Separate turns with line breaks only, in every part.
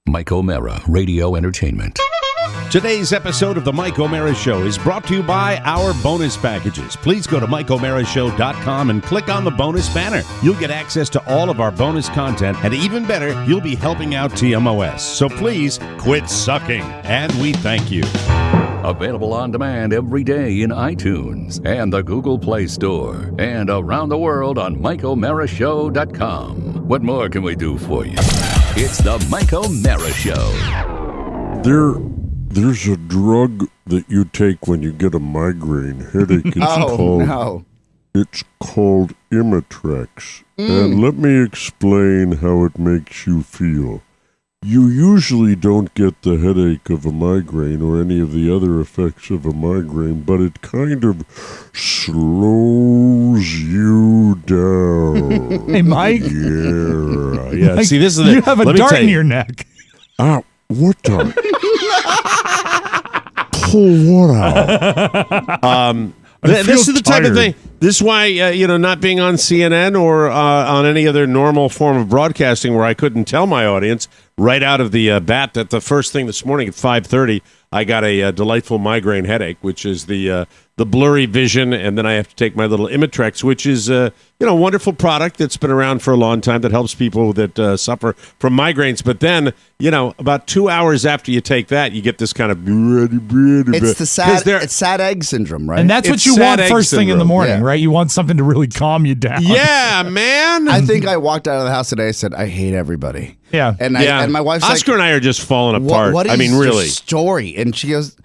Mike O'Mara, Radio Entertainment.
Today's episode of The Mike O'Mara Show is brought to you by our bonus packages. Please go to MikeO'MaraShow.com and click on the bonus banner. You'll get access to all of our bonus content, and even better, you'll be helping out TMOS. So please quit sucking, and we thank you.
Available on demand every day in iTunes and the Google Play Store, and around the world on MikeO'MaraShow.com. What more can we do for you? It's the Mike O'Mara Show.
There's a drug that you take when you get a migraine headache. It's called Imitrex. And let me explain how it makes you feel. You usually don't get the headache of a migraine or any of the other effects of a migraine, but it kind of slows you down.
Hey, Mike.
Yeah.
Mike,
See, this is
you have a dart in your neck.
What dart? Pull what out?
This is the type of thing. This is why, not being on CNN or on any other normal form of broadcasting where I couldn't tell my audience right out of the bat that the first thing this morning at 5:30, I got a delightful migraine headache, which is the blurry vision, and then I have to take my little Imitrex, which is a wonderful product that's been around for a long time that helps people that suffer from migraines. But then, about 2 hours after you take that, you get this kind of...
It's the sad egg syndrome, right?
And that's what you want first thing in the morning, right? You want something to really calm you down.
Yeah, man.
I think I walked out of the house today and said, I hate everybody.
Yeah.
And my wife's
Oscar and I are just falling apart.
What is
really.
your story? And she goes,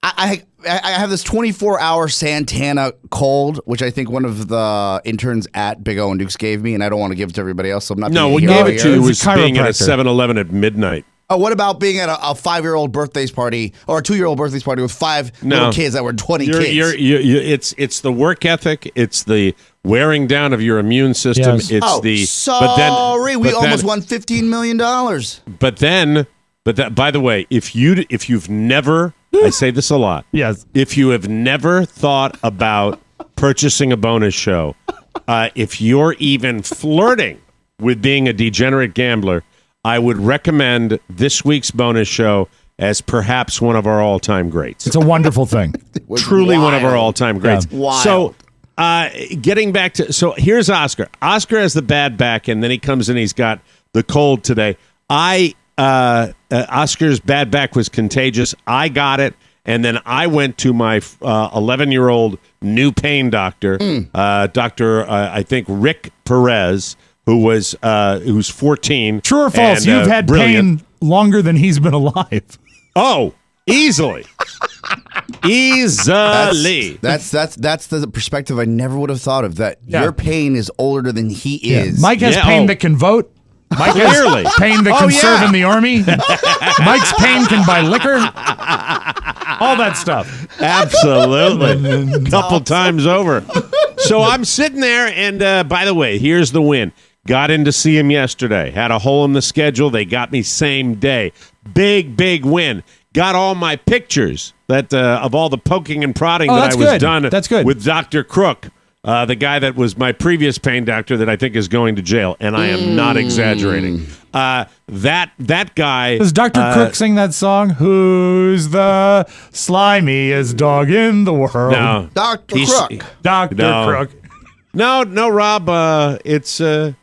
I have this 24-hour Santana cold, which I think one of the interns at Big O and Duke's gave me, and I don't want to give it to everybody else, so I'm not.
No, what gave it to you was being at a 7-Eleven at midnight.
Oh, what about being at a 5-year-old birthday party or a 2-year-old birthday party with 5 little kids that were 20 kids? It's the work ethic. It's the wearing down of your immune system. Yes.
It's
sorry, we almost won $15 million.
But by the way, if you've never, I say this a lot.
Yes.
If you have never thought about purchasing a bonus show, if you're even flirting with being a degenerate gambler, I would recommend this week's bonus show as perhaps one of our all-time greats.
It's a wonderful thing.
Truly one of our all-time greats.
Yeah.
Wild.
So, getting back to... So, here's Oscar. Oscar has the bad back, and then he comes in, he's got the cold today. Oscar's bad back was contagious. I got it, and then I went to my 11-year-old new pain doctor, Dr. I think Rick Perez, who's 14.
True or false?
And,
you've had
brilliant.
pain longer than he's been alive.
Oh, easily. Easily.
That's the perspective I never would have thought of, that your pain is older than he is.
Mike has pain that can vote. Mike
Clearly.
has pain that can serve in the army. Mike's pain can buy liquor. All that stuff.
Absolutely. A couple times over. So I'm sitting there, and by the way, here's the win. Got in to see him yesterday. Had a hole in the schedule. They got me same day. Big win. Got all my pictures that of all the poking and prodding that I was done with Dr. Crook. The guy that was my previous pain doctor that I think is going to jail, and I am not exaggerating. That guy...
Does Dr. Crook sing that song? Who's the slimiest dog in the world?
No.
Dr. Crook.
Dr. Crook.
No, Rob. It's a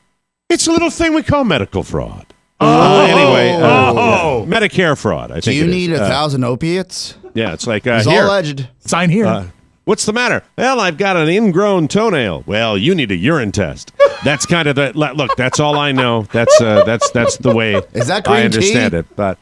little thing we call medical fraud. Anyway, Medicare fraud, I think.
Do you need 1,000 opiates?
Yeah, it's like,
it's
here.
all alleged.
Sign here.
What's the matter? Well, I've got an ingrown toenail. Well, you need a urine test. That's kind of the look. That's all I know. That's the way
Is that green
I understand
tea?
it. But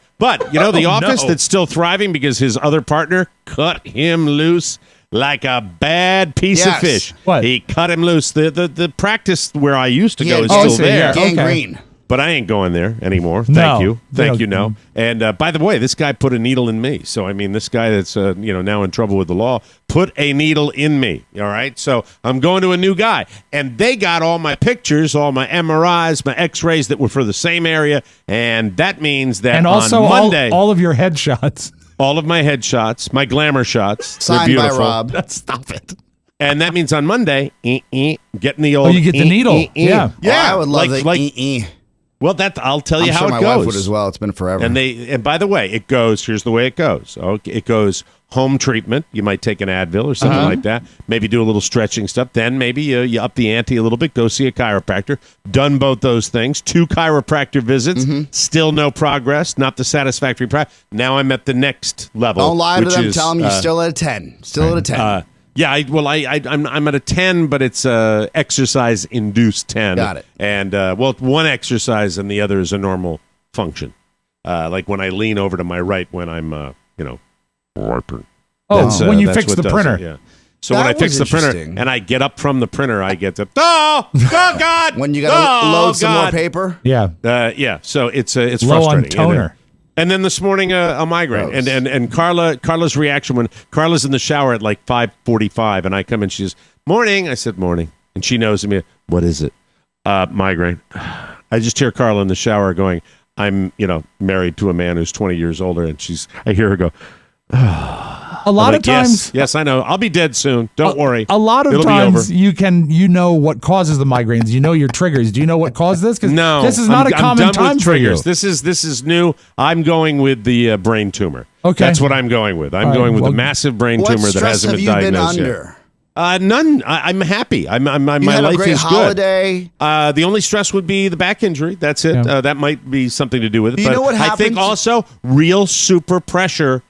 the office that's still thriving because his other partner cut him loose like a bad piece of fish.
What?
He cut him loose. The practice where I used to go is
Oh,
still there.
Gangrene.
But I ain't going there anymore.
No.
Thank you. No. And by the way, this guy put a needle in me. So I mean, this guy that's now in trouble with the law put a needle in me. All right. So I'm going to a new guy, and they got all my pictures, all my MRIs, my X-rays that were for the same area, and that means that
and also
on Monday,
all of your headshots,
all of my headshots, my glamour shots,
signed
they're
by
beautiful.
Rob.
Stop it.
And that means on Monday, getting the old.
Oh, you get the needle. Yeah.
Yeah.
I would love
like Well, I'll tell you
I'm
how
sure
it
my
goes.
wife would as well. It's been forever.
And by the way, it goes. Here's the way it goes. Okay, it goes home treatment. You might take an Advil or something like that. Maybe do a little stretching stuff. Then maybe you up the ante a little bit. Go see a chiropractor. Done both those things. 2 chiropractor visits. Still no progress. Not the satisfactory progress. Now I'm at the next level.
Don't lie to them. Tell them you're still at a 10. Still at a 10.
Yeah, I'm at a 10, but it's exercise induced 10.
Got it.
And one exercise and the other is a normal function. Like when I lean over to my right when I'm wiping.
When you fix the printer.
Yeah. So when I fix the printer and I get up from the printer, I get to God.
When you got to load some more paper.
Yeah.
Yeah. So it's
low
frustrating.
on toner.
And then this morning, a migraine.
Gross.
And Carla's reaction when Carla's in the shower at like 5:45, and I come in, she says, "Morning." I said, "Morning," and she knows me. What is it? Migraine. I just hear Carla in the shower going, "I'm married to a man who's 20 years older," and I hear her go.
A lot of times,
yes, I know. I'll be dead soon. Don't worry.
A lot of times, you know what causes the migraines. You know your triggers. Do you know what caused this? Because this is not a common time for you.
This is new. I'm going with the brain tumor.
Okay,
that's what I'm going with. I'm going with the massive brain tumor that hasn't been diagnosed yet. None. I'm happy. My life is
holiday.
good. The only stress would be the back injury. That's it.
Yeah.
That might be something to do with it.
You know what happens?
I think also real super pressure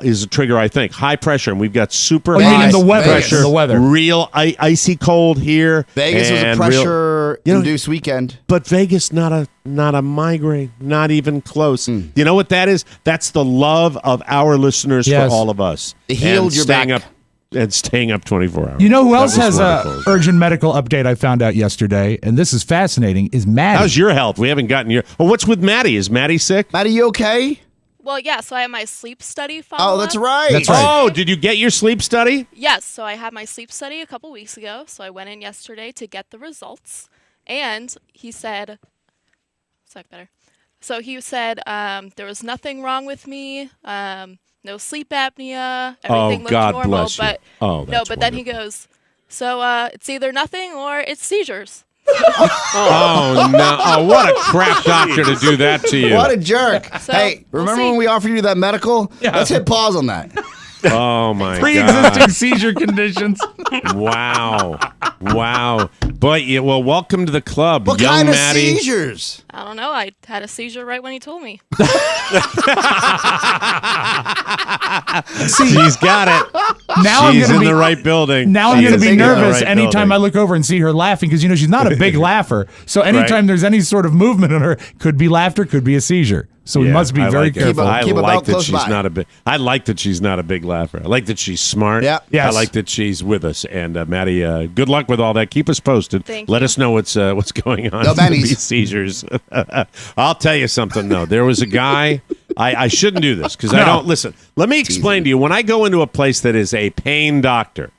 is a trigger. I think high pressure, and we've got super high
in the weather.
pressure.
The weather.
Real icy cold here.
Vegas was a pressure-induced weekend,
but Vegas not a migraine, not even close. You know what that is? That's the love of our listeners for all of us.
It healed your back.
And staying up 24 hours.
You know who else has a urgent medical update I found out yesterday, and this is fascinating, is Maddie.
How's your health? We haven't gotten your... Oh, what's with Maddie? Is Maddie sick?
Maddie, you okay?
Well, yeah, so I have my sleep study follow-up.
Oh, that's right.
That's right.
Oh, did you get your sleep study?
Yes, so I had my sleep study a couple weeks ago, so I went in yesterday to get the results, and he said... better. So he said there was nothing wrong with me, no sleep apnea, everything looked
God
normal,
bless you.
but
wonderful.
Then he goes, so it's either nothing or it's seizures.
Oh no! Oh, what a crap doctor to do that to you!
What a jerk!
So,
hey, remember when we offered you that medical?
Yeah.
Let's hit pause on that.
Oh my God!
Pre-existing seizure conditions.
Wow! But well, welcome to the club,
What
young
kind of
Maddie.
seizures?
I don't know. I had a seizure right when he told me.
She's got it.
Now
She's
I'm
in
gonna
the right building.
Now I'm going to be
She's in the
nervous
right
anytime
building.
I look over and see her laughing because she's not a big laugher. So anytime there's any sort of movement in her, could be laughter, could be a seizure. So we must be very careful.
I
Keep a
like
belt
that
close
she's
by.
not a big. I like that she's not a big laugher. I like that she's smart.
Yeah.
Yes.
I like that she's with us. And Maddie, good luck with all that. Keep us posted. Let us know what's going on.
No
with
bennies.
these seizures. I'll tell you something though. There was a guy. I shouldn't do this because I don't listen. Let me explain to you. When I go into a place that is a pain doctor,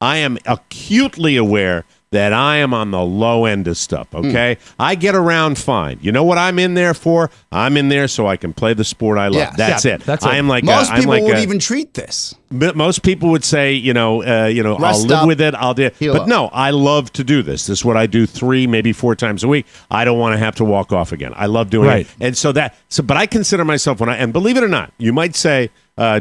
I am acutely aware that I am on the low end of stuff, okay? I get around fine. You know what I'm in there for? I'm in there so I can play the sport I love.
Yes.
That's it.
That's it.
I am like
Most people
would
would even treat this.
most people would say, I'll live
up,
with it. I'll do it.
heal
But
up.
no, I love to do this. This is what I do 3, maybe 4 times a week. I don't want to have to walk off again. I love doing it. And but I consider myself and believe it or not, you might say,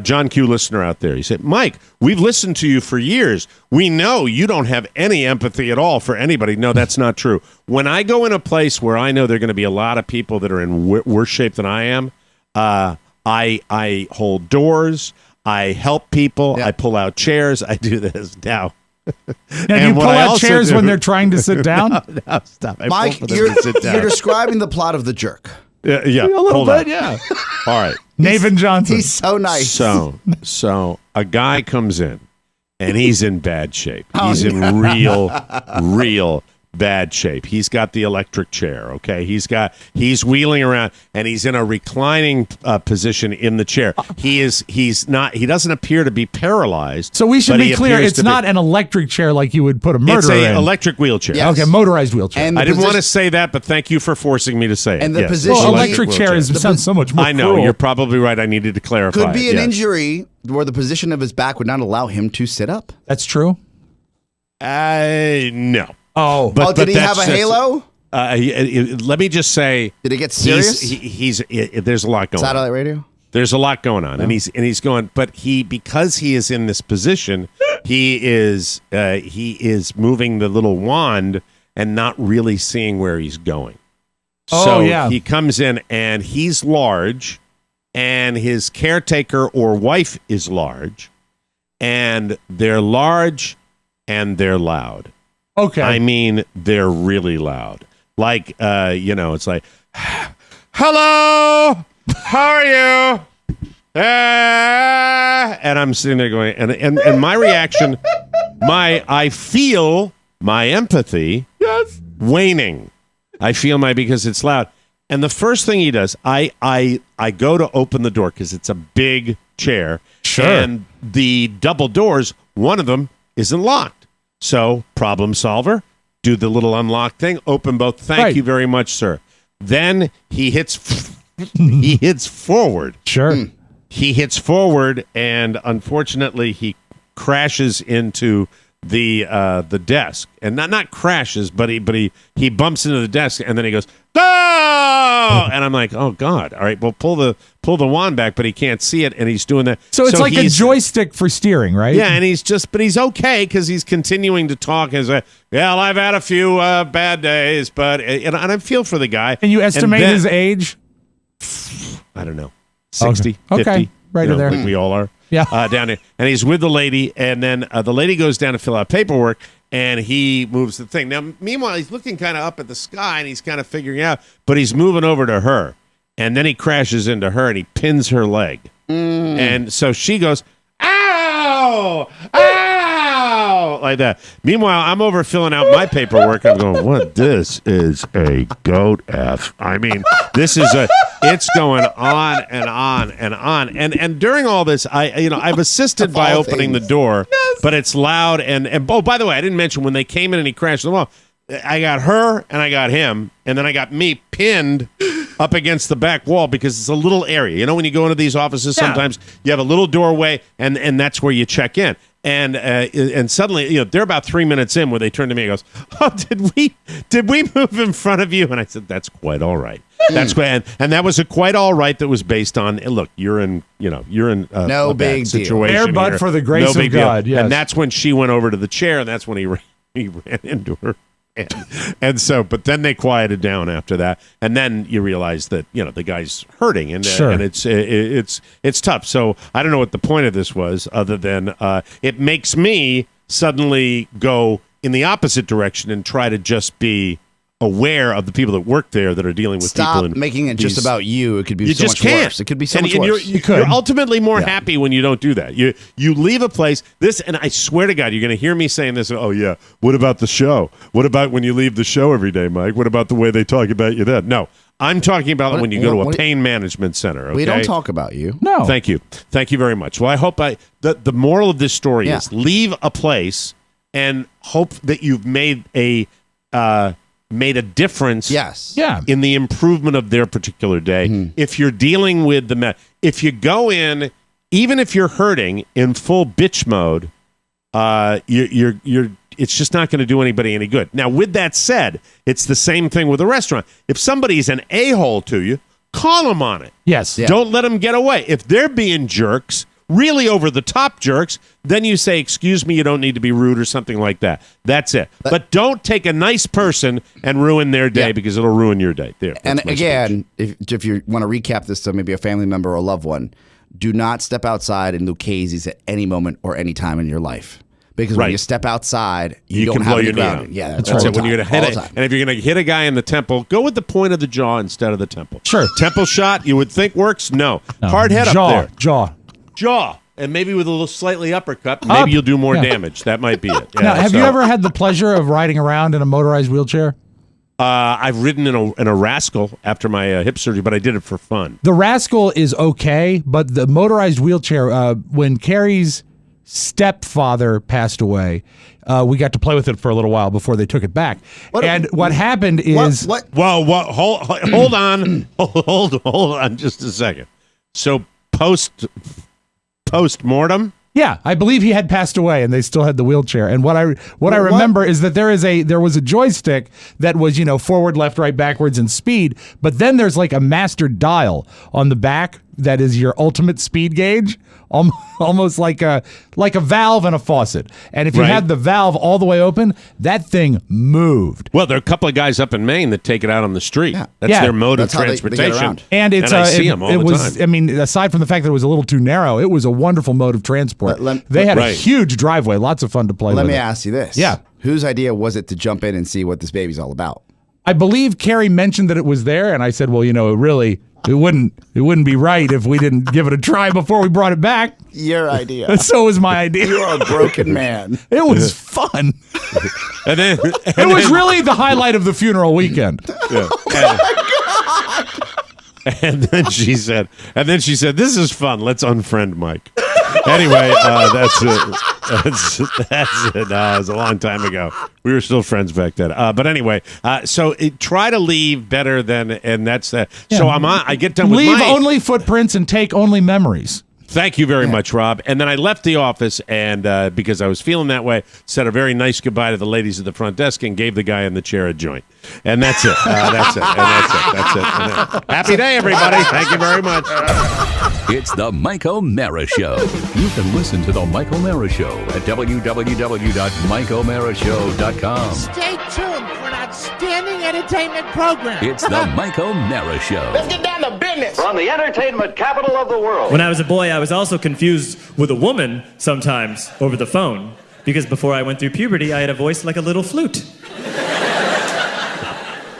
John Q listener out there, he said, Mike, we've listened to you for years. We know you don't have any empathy at all for anybody. No, that's not true. When I go in a place where I know there are going to be a lot of people that are in worse shape than I am, I hold doors. I help people.
Yeah.
I pull out chairs. I do this now.
Now, do you pull out chairs when they're trying to sit down?
No, stop. I
Mike,
pull for them to sit down.
you're describing the plot of The Jerk.
Yeah,
A little
hold
bit,
on.
yeah.
All right.
Nathan Johnson.
He's so nice.
So a guy comes in, and he's in bad shape. He's in real bad shape. He's got the electric chair, okay? He's wheeling around, and he's in a reclining position in the chair. He doesn't appear to be paralyzed.
So we should
but
be
he
clear,
appears
it's
to
not an electric chair like you would put a murderer
It's an
in.
electric wheelchair.
Yes.
Okay, motorized wheelchair.
And
I didn't want to
position-
say that, but thank you for forcing me to say it.
And the
Yes,
position-
well,
electric
electric chair sounds so much more
I know.
cruel.
You're probably right. I needed to clarify.
Could be
it.
an
Yes.
injury where the position of his back would not allow him to sit up.
That's true?
No.
Oh.
Did he have a halo?
let me just say,
did it get serious?
There's a lot going on.
Satellite radio?
There's a lot going on, and he's going, but because he is in this position, he is moving the little wand and not really seeing where he's going. So he comes in and he's large, and his caretaker or wife is large, and they're large and they're loud.
Okay.
I mean, they're really loud. Like, it's like, hello, how are you? And I'm sitting there going, and my reaction, I feel my empathy waning. I feel because it's loud. And the first thing he does, I go to open the door because it's a big chair.
Sure.
And the double doors, one of them isn't locked. So, problem solver, do the little unlock thing, open both. Thank you very much, sir. Then he hits forward.
Sure.
He hits forward, and unfortunately, he crashes into the desk, and not crashes, but he bumps into the desk, and then he goes, "Oh!" And I'm like, "Oh God! All right, well, pull the wand back," but he can't see it, and he's doing that.
So it's like a joystick for steering, right?
Yeah, and but he's okay because he's continuing to talk as well, I've had a few bad days, but and I feel for the guy.
Can you estimate his age?
I don't know. 60,
okay.
50.
Right in there.
Like we all are.
Yeah.
Down there. And he's with the lady, and then the lady goes down to fill out paperwork, and he moves the thing. Now, meanwhile, he's looking kind of up at the sky, and he's kind of figuring out, but he's moving over to her. And then he crashes into her, and he pins her leg. And so she goes, ow! Ow! Like that. Meanwhile, I'm over filling out my paperwork. I'm going, what? This is a goat F. I mean, it's going on and on and on. And during all this, I've assisted by opening the door, but it's loud. And oh, by the way, I didn't mention when they came in and he crashed the wall, I got her and I got him, and then I got me pinned up against the back wall because it's a little area. You know, when you go into these offices, sometimes you have a little doorway, and that's where you check in. And suddenly, they're about 3 minutes in where they turn to me and goes, "Oh, did we move in front of you?" And I said, "That's quite all right. That's quite." And that was a quite all right that was based on, look, you're in
no
a
big
bad situation.
Bare butt for the grace of God. Yes.
And that's when she went over to the chair, and that's when he ran into her. And so, but then they quieted down after that, and then you realize that the guy's hurting, and and it's tough. So I don't know what the point of this was, other than it makes me suddenly go in the opposite direction and try to just be aware of the people that work there that are dealing with people.
Stop making it just about you. It could be so much worse. It could be so much worse.
You're ultimately more happy when you don't do that. You leave a place. And I swear to God, you're going to hear me saying this. Oh, yeah. What about the show? What about when you leave the show every day, Mike? What about the way they talk about you then? No. I'm talking about when you go to a pain management center. Okay?
We don't talk about you.
No.
Thank you very much. Well, I hope the moral of this story is leave a place and hope that you've made a difference in the improvement of their particular day. Mm-hmm. If you're dealing with if you go in, even if you're hurting in full bitch mode, it's just not going to do anybody any good. Now, with that said, it's the same thing with a restaurant. If somebody's an a-hole to you, call them on it.
Yes.
Yeah. Don't let them get away. If they're being jerks, really over-the-top jerks, then you say, excuse me, you don't need to be rude or something like that. That's it. But don't take a nice person and ruin their day because it'll ruin your day. There.
And again, if you want to recap this to maybe a family member or a loved one, do not step outside in Lucchese's at any moment or any time in your life. Because when you step outside, you don't
can
have
blow
any
your
grounding.
knee out. That's it. When you're going to hit it, and if you're going to hit a guy in the temple, go with the point of the jaw instead of the temple.
Sure.
Temple shot, you would think works? No. Hard head up there.
Jaw.
And maybe with a little slightly uppercut, maybe you'll do more damage. That might be it. Yeah,
now, have you ever had the pleasure of riding around in a motorized wheelchair?
I've ridden in a Rascal after my hip surgery, but I did it for fun.
The Rascal is okay, but the motorized wheelchair, when Carrie's stepfather passed away, we got to play with it for a little while before they took it back. What happened is...
Well, hold on. Hold on just a second. So post-mortem,
Yeah, I believe he had passed away, and they still had the wheelchair. And what I remember is that there was a joystick that was forward, left, right, backwards, and speed. But then there's like a master dial on the back that is your ultimate speed gauge, almost like a valve and a faucet. And if you had the valve all the way open, that thing moved.
Well, there are a couple of guys up in Maine that take it out on the street. Yeah. That's their mode of transportation.
And it's
I see them all the time.
I mean, aside from the fact that it was a little too narrow, it was a wonderful mode of transport. They had a huge driveway, lots of fun to play with.
Let me ask you this.
Yeah.
Whose idea was it to jump in and see what this baby's all about?
I believe Carrie mentioned that it was there, and I said, well, it wouldn't be right if we didn't give it a try before we brought it back.
Your idea.
So was my idea.
You're a broken man.
It was fun. It was really the highlight of the funeral weekend.
Yeah. And then she said, "This is fun. Let's unfriend Mike." Anyway, that's it. That's it. It was a long time ago. We were still friends back then. But anyway, so try to leave better than, and that's that. Yeah. So I get done with
leave only footprints and take only memories.
Thank you very much, Rob. And then I left the office, and because I was feeling that way, said a very nice goodbye to the ladies at the front desk and gave the guy in the chair a joint. And that's it. That's it. And that's it. Happy day, everybody. Thank you very much.
It's the Mike O'Mara Show. You can listen to the Mike O'Mara Show at www.mikeomarashow.com.
Stay tuned for an outstanding entertainment program.
It's the Mike O'Mara Show.
Let's get down to business.
From the entertainment capital of the world.
When I was a boy, I was also confused with a woman sometimes over the phone, because before I went through puberty, I had a voice like a little flute.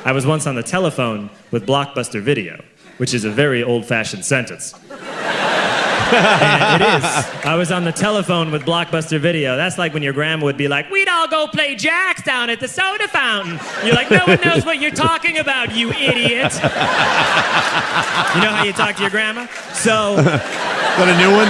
I was once on the telephone with Blockbuster Video, which is a very old-fashioned sentence. And it is. I was on the telephone with Blockbuster Video. That's like when your grandma would be like, "We'd all go play jacks down at the soda fountain." You're like, "No one knows what you're talking about, you idiot." You know how you talk to your grandma? So...
Got a new one?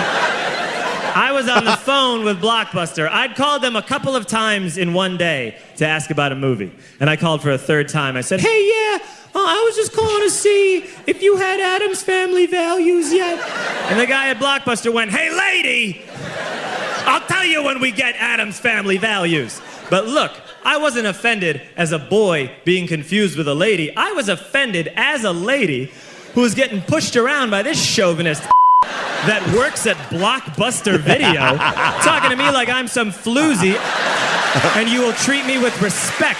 I was on the phone with Blockbuster. I'd called them a couple of times in one day to ask about a movie. And I called for a third time. I said, "Hey, yeah, I was just calling to see if you had Addams Family Values yet." And the guy at Blockbuster went, "Hey, lady, I'll tell you when we get Addams Family Values." But look, I wasn't offended as a boy being confused with a lady. I was offended as a lady who was getting pushed around by this chauvinist that works at Blockbuster Video, talking to me like I'm some floozy, and you will treat me with respect.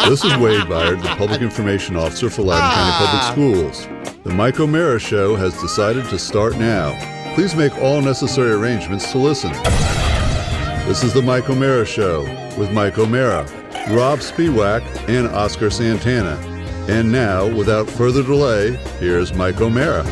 This is Wade Byard, the Public Information Officer for Loudoun County Public Schools. The Mike O'Mara Show has decided to start now. Please make all necessary arrangements to listen. This is the Mike O'Mara Show with Mike O'Mara, Rob Spiewak, and Oscar Santana. And now, without further delay, here's Mike O'Mara.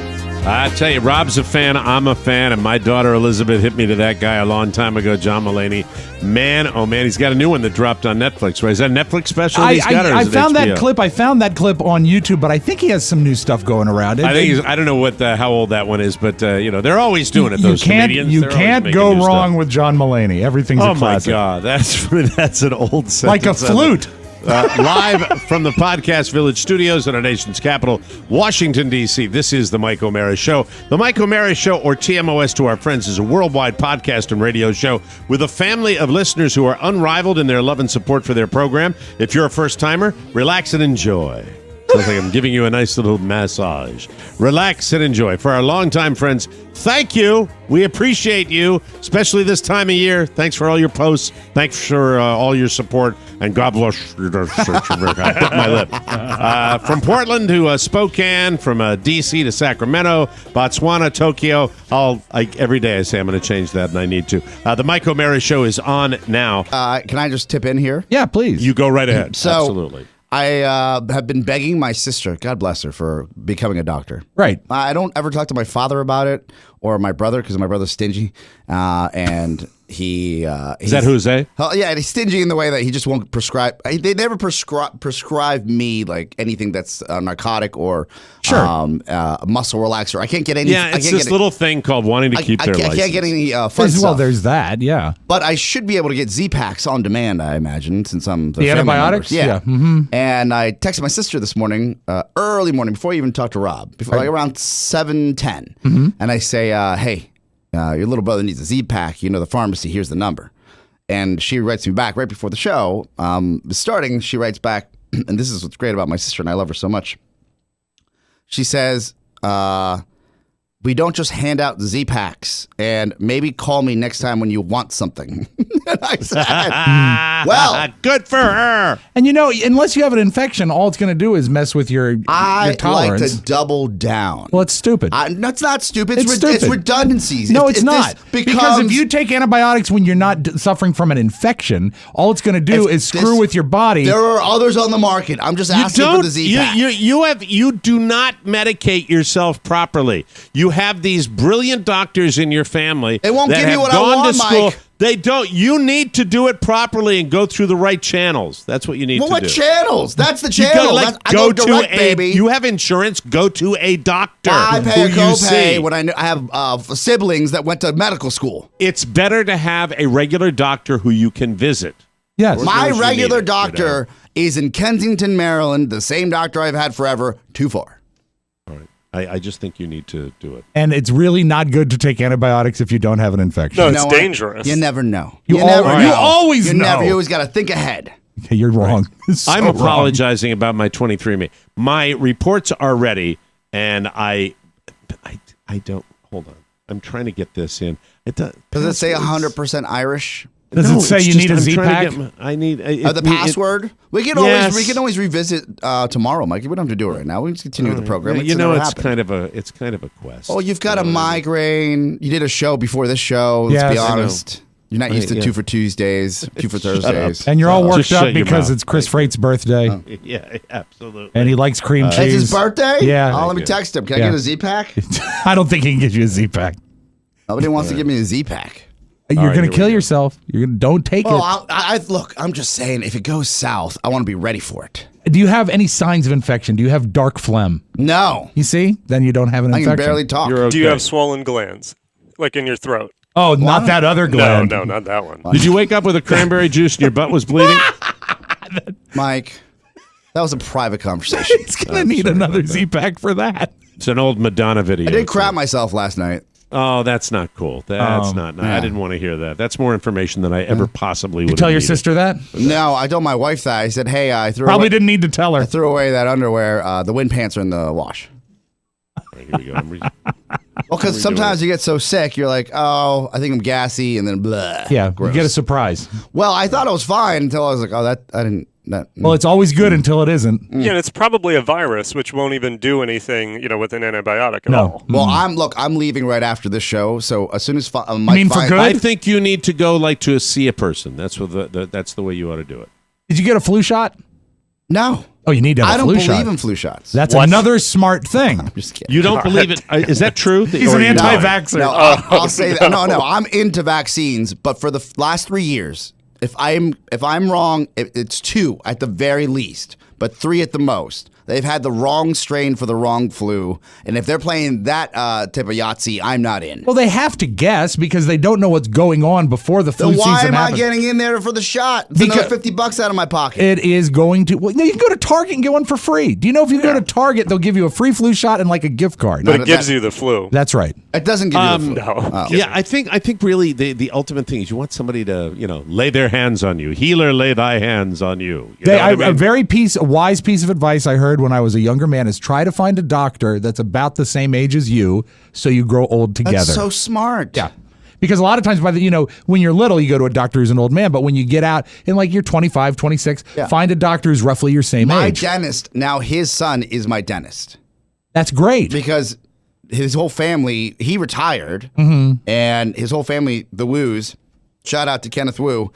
I tell you, Rob's a fan, I'm a fan, and my daughter Elizabeth hit me to that guy a long time ago, John Mulaney. Man, oh man, he's got a new one that dropped on Netflix, right? Is that a Netflix special he's got, or is it
found
HBO?
That clip. I found that clip on YouTube, but I think he has some new stuff going around.
I don't know how old that one is, but they're always doing it. Those comedians,
you can't go wrong with John Mulaney. Everything's a classic.
Oh my God, that's an old sentence.
Like a flute.
Live from the Podcast Village studios in our nation's capital, Washington, D.C., this is the Mike O'Mara Show. The Mike O'Mara Show, or TMOS to our friends, is a worldwide podcast and radio show with a family of listeners who are unrivaled in their love and support for their program. If you're a first-timer, relax and enjoy. Sounds like I'm giving you a nice little massage. Relax and enjoy. For our longtime friends, thank you. We appreciate you, especially this time of year. Thanks for all your posts. Thanks for all your support. And God bless your I bit my lip. From Portland to Spokane, from D.C. to Sacramento, Botswana, Tokyo. Every day I say I'm going to change that, and I need to. The Mike O'Mara Show is on now.
Can I just tip in here?
Yeah, please.
You go right ahead.
Absolutely. I have been begging my sister, God bless her, for becoming a doctor.
Right.
I don't ever talk to my father about it or my brother because my brother's stingy. And he...
Is that Jose?
Yeah, and he's stingy in the way that he just won't prescribe... They never prescribe me like anything that's a narcotic or a muscle relaxer. I can't get any...
Yeah, it's this little thing called wanting to keep their license.
I can't get any fun stuff.
Well, there's that, yeah.
But I should be able to get Z-Packs on demand, I imagine, since I'm
the antibiotics?
Yeah.
Mm-hmm.
And I texted my sister this morning, early morning, before I even talked to Rob, like around 7:10. Mm-hmm. And I say, hey,
your little brother needs a Z-Pack. You know the pharmacy. Here's the number. And she writes me back right before the show. Starting, she writes back, and this is what's great about my sister, and I love her so much. She says, we don't just hand out Z-Packs, and maybe call me next time when you want something. And I said, well,
good for her.
And unless you have an infection, all it's going to do is mess with your tolerance.
I like to double down.
Well, it's stupid.
That's not stupid.
It's stupid.
It's redundancies.
No, it's not. Because if you take antibiotics when you're not suffering from an infection, all it's going to do is screw with your body.
There are others on the market. I'm just asking for the Z-Pack.
You do not medicate yourself properly. You have these brilliant doctors in your family.
They won't
that
give you what
have
I
gone
want,
to school.
Mike.
They don't. You need to do it properly and go through the right channels. That's what you need to do.
What channels? That's the channel. I go direct, baby.
You have insurance. Go to a doctor.
I pay a copay when I have siblings that went to medical school.
It's better to have a regular doctor who you can visit.
Yes.
My regular doctor is in Kensington, Maryland, the same doctor I've had forever, too far.
All right. I just think you need to do it.
And it's really not good to take antibiotics if you don't have an infection.
No, it's dangerous.
You never know.
You always know.
You always got to think ahead.
Okay, you're wrong.
Right.
So
I'm apologizing
wrong.
about my 23andMe. My reports are ready, and I don't. Hold on. I'm trying to get this in.
Does it say 100% Irish?
Does it say you need a Z-Pack?
I need
the password. We can always revisit tomorrow, Mike. We don't have to do it right now. We can just continue with the program.
It's kind of a quest.
Oh, you've got a migraine. You did a show before this show. Let's be honest. You're not used to 2 for Tuesdays, 2 for Thursdays.
And you're all worked up because it's Chris Freight's birthday.
Yeah, absolutely.
And he likes cream cheese.
It's his birthday?
Yeah.
Oh, let me text him. Can I get a Z-Pack?
I don't think he can get you a Z-Pack.
Nobody wants to give me a Z-Pack.
You're going to kill yourself. Don't take it.
Look, I'm just saying, if it goes south, I want to be ready for it.
Do you have any signs of infection? Do you have dark phlegm?
No.
You see? Then you don't have an infection.
I can barely talk.
Okay. Do you have swollen glands, like in your throat?
Oh, not that other gland.
No, not that one.
Did you wake up with a cranberry juice and your butt was bleeding?
Mike, that was a private conversation.
He's going to need another Z-Pack for that.
It's an old Madonna video.
I did crap myself last night.
Oh, that's not cool. That's not. I didn't want to hear that. That's more information than I ever possibly would.
You tell your sister that?
No, I told my wife that. I said, "Hey, I
didn't need to tell her.
I threw away that underwear. The wind pants are in the wash."
Right, here we go.
Well, because sometimes you get so sick, you're like, "Oh, I think I'm gassy," and then blah.
Yeah,
gross.
You get a surprise.
Well, I thought it was fine until I was like, "Oh, I didn't."
Well, it's always good until it isn't.
Yeah, and it's probably a virus, which won't even do anything, with an antibiotic at all.
Well, I'm leaving right after this show, so as soon as
for good?
I think you need to go to see a person. That's what that's the way you ought to do it.
Did you get a flu shot?
No.
Oh, you need to have a flu shot.
I don't believe in flu shots.
That's another smart thing.
I'm just kidding.
You don't believe it? Is that true?
He's an anti-vaxxer.
No, I'll say that. No, I'm into vaccines, but for the last 3 years, if I'm wrong, it's 2 at the very least, but 3 at the most. They've had the wrong strain for the wrong flu, and if they're playing that type of Yahtzee, I'm not in.
Well, they have to guess because they don't know what's going on before the flu season happens.
Why am I getting in there for the shot? It's another $50 out of my pocket.
It is going to. Well, no, you can go to Target and get one for free. Do you know if you go to Target, they'll give you a free flu shot and like a gift card?
But it gives you the flu.
That's right.
It doesn't give you the flu.
No.
Oh.
Yeah, I think really the ultimate thing is you want somebody to lay their hands on you. Healer, lay thy hands on you.
A wise piece of advice I heard when I was a younger man is try to find a doctor that's about the same age as you, so you grow old together.
That's so smart.
Yeah. Because a lot of times when you're little, you go to a doctor who's an old man, but when you get out and you're 25, 26, find a doctor who's roughly your same age.
My dentist, now his son is my dentist.
That's great.
Because his whole family, he retired, and his whole family, the Woos, shout out to Kenneth Wu,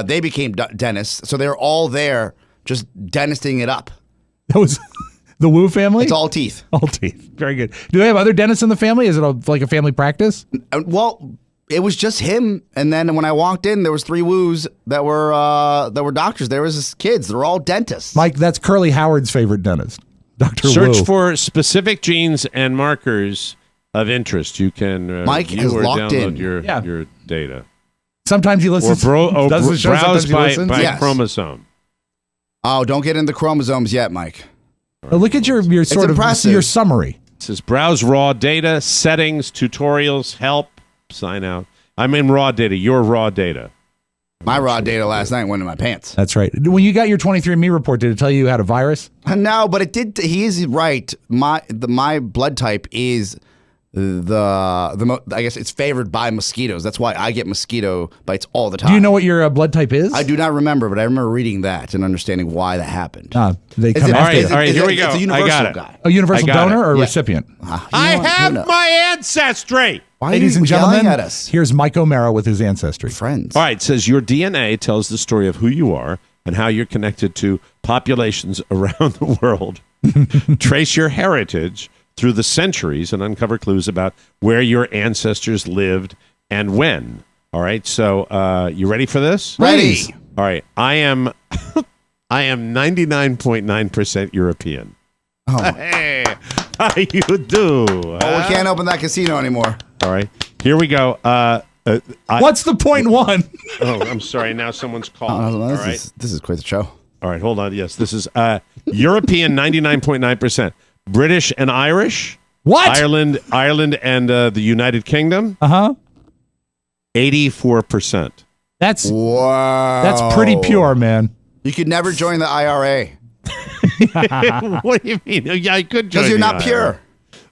they became dentists. So they're all there just dentisting it up.
That was the Wu family?
It's all teeth.
All teeth. Very good. Do they have other dentists in the family? Is it like a family practice?
Well, it was just him. And then when I walked in, there was 3 Woos that were doctors. There was his kids. They're all dentists.
Mike, that's Curly Howard's favorite dentist, Dr. Wu.
Search for specific genes and markers of interest. You can
Mike
view
has
or
locked
download
in.
your data.
Sometimes he listens.
Browse by
Yes.
chromosome.
Oh, don't get into chromosome yet, Mike.
Look at your sort of
impressive.
your summary.
It says browse raw data, settings, tutorials, help. sign out. I'm in raw data. Your raw data.
My raw data last night went in my pants.
That's right. When you got your 23andMe report, did it tell you had a virus?
No, but it did. He is right. My blood type is I guess it's favored by mosquitoes. That's why I get mosquito bites all the time.
Do you know what your blood type is?
I do not remember, but I remember reading that and understanding why that happened.
They come
all right, here we go.
It's a universal
I got it.
guy.
A universal donor or recipient?
I have my ancestry.
Why
Ladies
are you
and gentlemen,
yelling at us?
Here's Mike O'Mara with his ancestry.
Friends.
All right, it says your DNA tells the story of who you are and how you're connected to populations around the world. Trace your heritage through the centuries and uncover clues about where your ancestors lived and when. All right, so you ready for this?
Ready.
All right, I am 99.9% European.
Oh.
Hey, how you do?
We can't open that casino anymore.
All right, here we go.
What's the point one?
Oh, I'm sorry. Now someone's calling. All right.
This is quite the show.
All right, hold on. Yes, this is European 99.9%. British and Irish.
What?
Ireland and the United Kingdom. 84%.
That's
wow.
pretty pure, man.
You could never join the IRA.
What do you mean? Yeah, I could join.
Because you're not
IRA.
pure.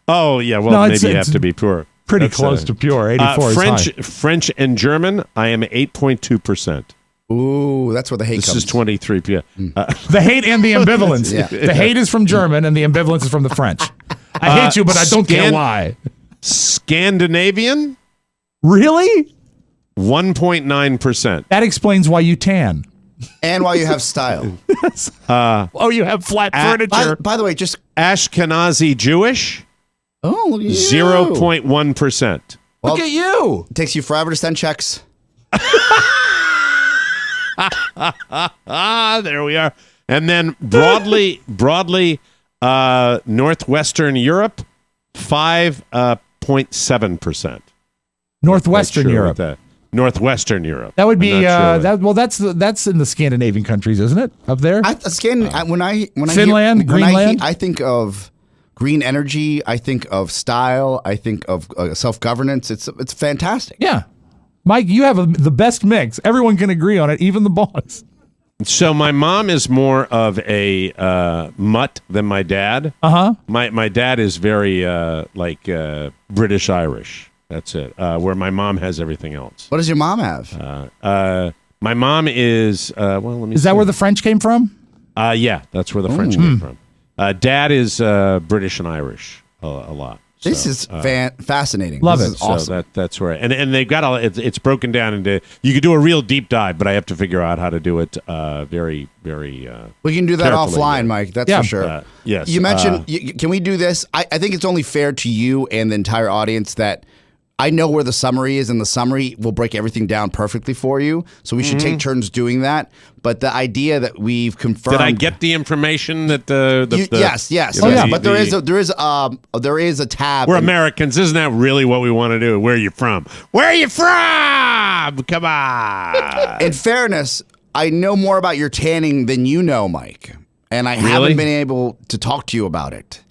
Oh yeah, well maybe you have to be pure.
Pretty close to pure. 84 is high.
French and German. I am 8.2%.
Ooh, that's where the hate
this
comes.
This is 23. Yeah.
The hate and the ambivalence.
Yeah.
The hate is from German and the ambivalence is from the French. I hate you, but I don't care why.
Scandinavian?
Really?
1.9%.
That explains why you tan.
And why you have style.
You have flat furniture.
By the way, just
Ashkenazi Jewish?
Oh, look at you.
0.1%.
Well,
look at you.
It takes you forever to send checks.
There we are. And then broadly, Northwestern Europe, 5.7%.
Northwestern Europe.
Northwestern Europe.
That would be that's in the Scandinavian countries, isn't it? Up there.
When I
Finland, Greenland.
I think of green energy. I think of style. I think of self-governance. It's fantastic.
Yeah. Mike, you have the best mix. Everyone can agree on it, even the boss.
So my mom is more of a mutt than my dad. My dad is very British Irish. That's it. Where my mom has everything else.
What does your mom have?
My mom is let me.
Is that where the French came from?
Yeah, that's where the French came from. Dad is British and Irish a lot.
This is fascinating.
Love
this
it.
Is awesome.
So that's where, and they've got all. It's broken down into. You could do a real deep dive, but I have to figure out how to do it. Very, very.
We can do that
carefully,
offline, Mike. That's for sure.
Yes.
You mentioned. Can we do this? I think it's only fair to you and the entire audience that I know where the summary is, and the summary will break everything down perfectly for you. So we should take turns doing that. But the idea that we've confirmed.
Did I get the information that
yes. But there is a tab.
We're Americans. Isn't that really what we want to do? Where are you from? Where are you from? Come on.
In fairness, I know more about your tanning than you know, Mike, and I haven't been able to talk to you about it.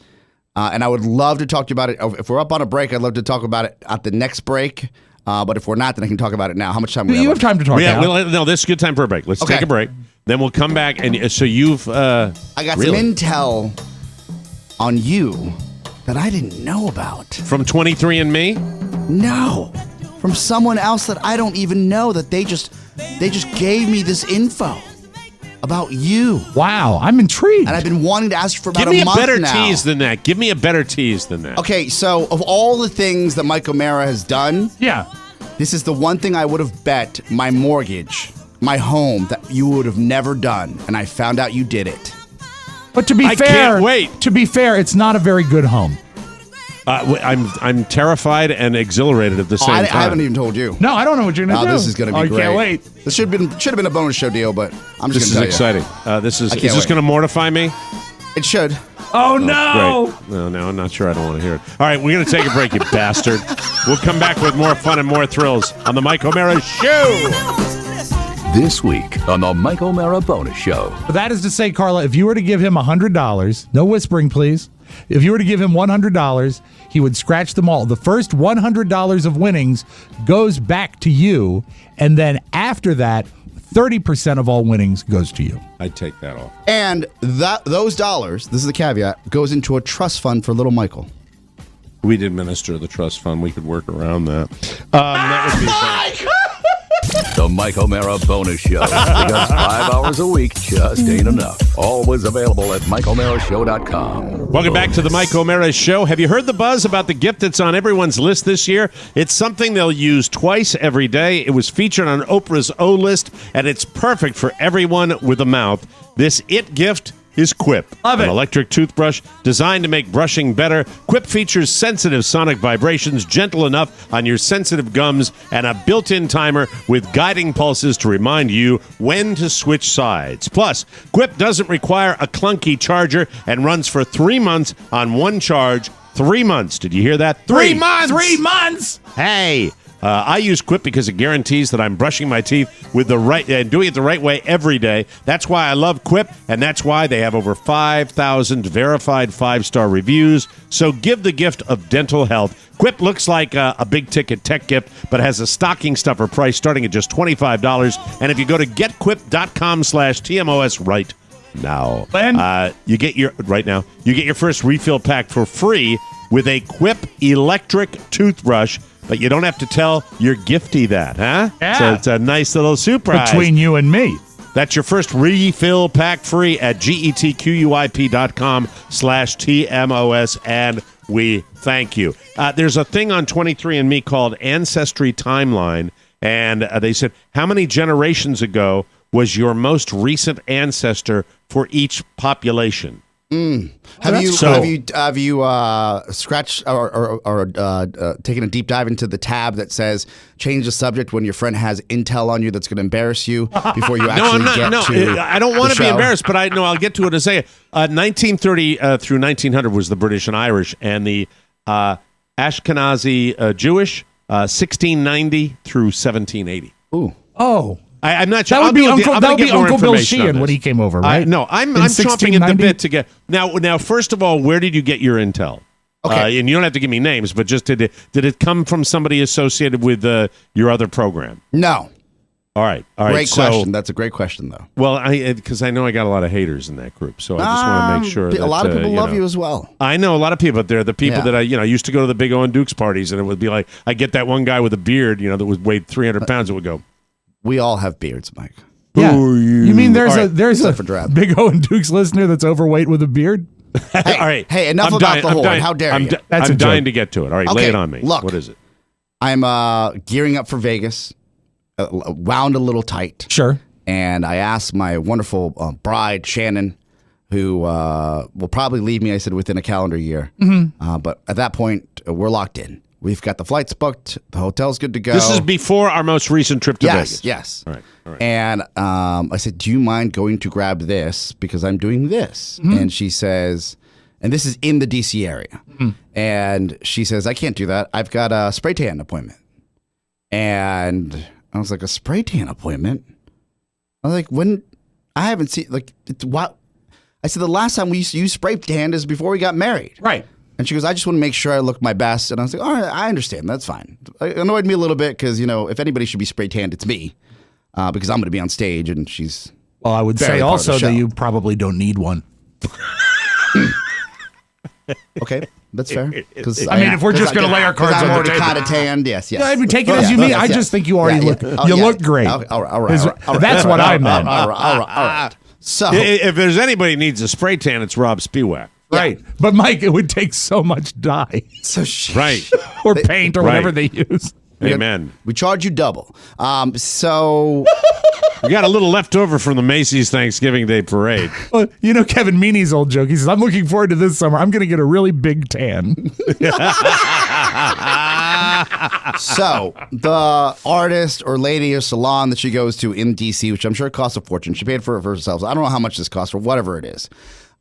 And I would love to talk to you about it. If we're up on a break, I'd love to talk about it at the next break. But if we're not, then I can talk about it now. How much time do we have?
You have time to talk now.
No, this is a good time for a break. Let's take a break. Then we'll come back. And so you've...
I got some intel on you that I didn't know about.
From 23andMe?
No. From someone else that I don't even know, that they just gave me this info about you.
Wow, I'm intrigued.
And I've been wanting to ask you for about a month now.
Give me a better tease than that. Give me a better tease than that.
Okay, so of all the things that Mike O'Mara has done, this is the one thing I would have bet my mortgage, my home, that you would have never done, and I found out you did it.
But to be fair, it's not a very good home.
I'm terrified and exhilarated at the same time.
I haven't even told you.
No, I don't know what you're going to do.
This is going to be great.
I can't wait.
This should have been a bonus show deal, but I'm just going to tell you.
This is exciting. Is this going to mortify me?
It should.
Oh, no.
Great. No, I'm not sure. I don't want to hear it. All right, we're going to take a break, you bastard. We'll come back with more fun and more thrills on the Mike O'Mara Show.
This week on the Mike O'Mara Bonus Show.
That is to say, Carla, if you were to give him $100, no whispering, please, If you were to give him $100, he would scratch them all. The first $100 of winnings goes back to you, and then after that, 30% of all winnings goes to you.
I'd take that off.
And those dollars, this is the caveat, goes into a trust fund for little Michael.
We'd administer the trust fund. We could work around that. That would be fun.
The Mike O'Mara Bonus Show. Because 5 hours a week just ain't enough. Always available at MikeO'MaraShow.com.
Welcome back to the Mike O'Mara Show. Have you heard the buzz about the gift that's on everyone's list this year? It's something they'll use twice every day. It was featured on Oprah's O List, and it's perfect for everyone with a mouth. This It gift is Quip.
Love it.
An electric toothbrush designed to make brushing better. Quip features sensitive sonic vibrations, gentle enough on your sensitive gums, and a built-in timer with guiding pulses to remind you when to switch sides. Plus, Quip doesn't require a clunky charger and runs for 3 months on one charge. 3 months. Did you hear that?
3 months! 3 months!
Hey! I use Quip because it guarantees that I'm brushing my teeth with the right and doing it the right way every day. That's why I love Quip, and that's why they have over 5,000 verified 5-star reviews. So give the gift of dental health. Quip looks like a big-ticket tech gift, but has a stocking stuffer price starting at just $25. And if you go to getquip.com/TMOS right now, you get your first refill pack for free with a Quip electric toothbrush. But you don't have to tell your gifty that, huh?
Yeah.
So it's a nice little surprise.
Between you and me.
That's your first refill pack free at getquip.com/TMOS, and we thank you. There's a thing on 23andMe called Ancestry Timeline, and they said, how many generations ago was your most recent ancestor for each population?
Have you scratched or taken a deep dive into the tab that says change the subject when your friend has intel on you that's going to embarrass you before you actually get to
I don't want to be embarrassed, but I'll get to it and say it. 1930 through 1900 was the British and Irish, and the Ashkenazi Jewish 1690 through 1780.
Ooh.
Oh.
I'm not sure.
That would be Uncle Bill Sheehan when he came over, right?
No, I'm chomping at the bit to get now. First of all, where did you get your intel?
Okay,
and you don't have to give me names, but just did it come from somebody associated with your other program?
No.
All right.
Great question. That's a great question, though.
Well, because I know I got a lot of haters in that group, so I just want to make sure that
a lot of people love you as well.
I know a lot of people. They're the people that I used to go to the Big O and Dukes parties, and it would be like I get that one guy with a beard, that would weigh 300 pounds. It would go.
We all have beards, Mike.
Yeah. You mean there's a Big O and Dukes listener that's overweight with a beard?
All right. Hey, enough about the horn. How dare you?
I'm dying to get to it. All right, lay it on me.
Look,
what is it?
I'm gearing up for Vegas, wound a little tight.
Sure.
And I asked my wonderful bride, Shannon, who will probably leave me, I said, within a calendar year.
Mm-hmm.
But at that point, we're locked in. We've got the flights booked. The hotel's good to go.
This is before our most recent trip to Vegas.
Yes.
All right.
And I said, do you mind going to grab this? Because I'm doing this. Mm-hmm. And she says, and this is in the D.C. area. Mm-hmm. And she says, I can't do that. I've got a spray tan appointment. And I was like, a spray tan appointment? I was like, when? I haven't seen, what? I said, the last time we used to use spray tan is before we got married.
Right.
And she goes, I just want to make sure I look my best. And I was like, all right, I understand. That's fine. It annoyed me a little bit because, if anybody should be spray tanned, it's me. Because I'm going to be on stage and she's.
Well, I would say also that you probably don't need one.
Okay, that's fair.
If we're just going to lay our cards on the table.
I'm already kind of tanned. Yes.
Yeah, I mean, take it as you mean. I just think you already look. You look great.
All right.
That's what I meant.
All right. So,
if there's anybody who needs a spray tan, it's Rob Spiewak.
Right. But, Mike, it would take so much dye.
Right.
Or paint or whatever they use.
Amen.
We charge you double. So
we got a little left over from the Macy's Thanksgiving Day parade.
Well, Kevin Meaney's old joke. He says, I'm looking forward to this summer. I'm going to get a really big tan.
So the artist or lady or salon that she goes to in D.C., which I'm sure costs a fortune. She paid for it for herself. So I don't know how much this costs or whatever it is.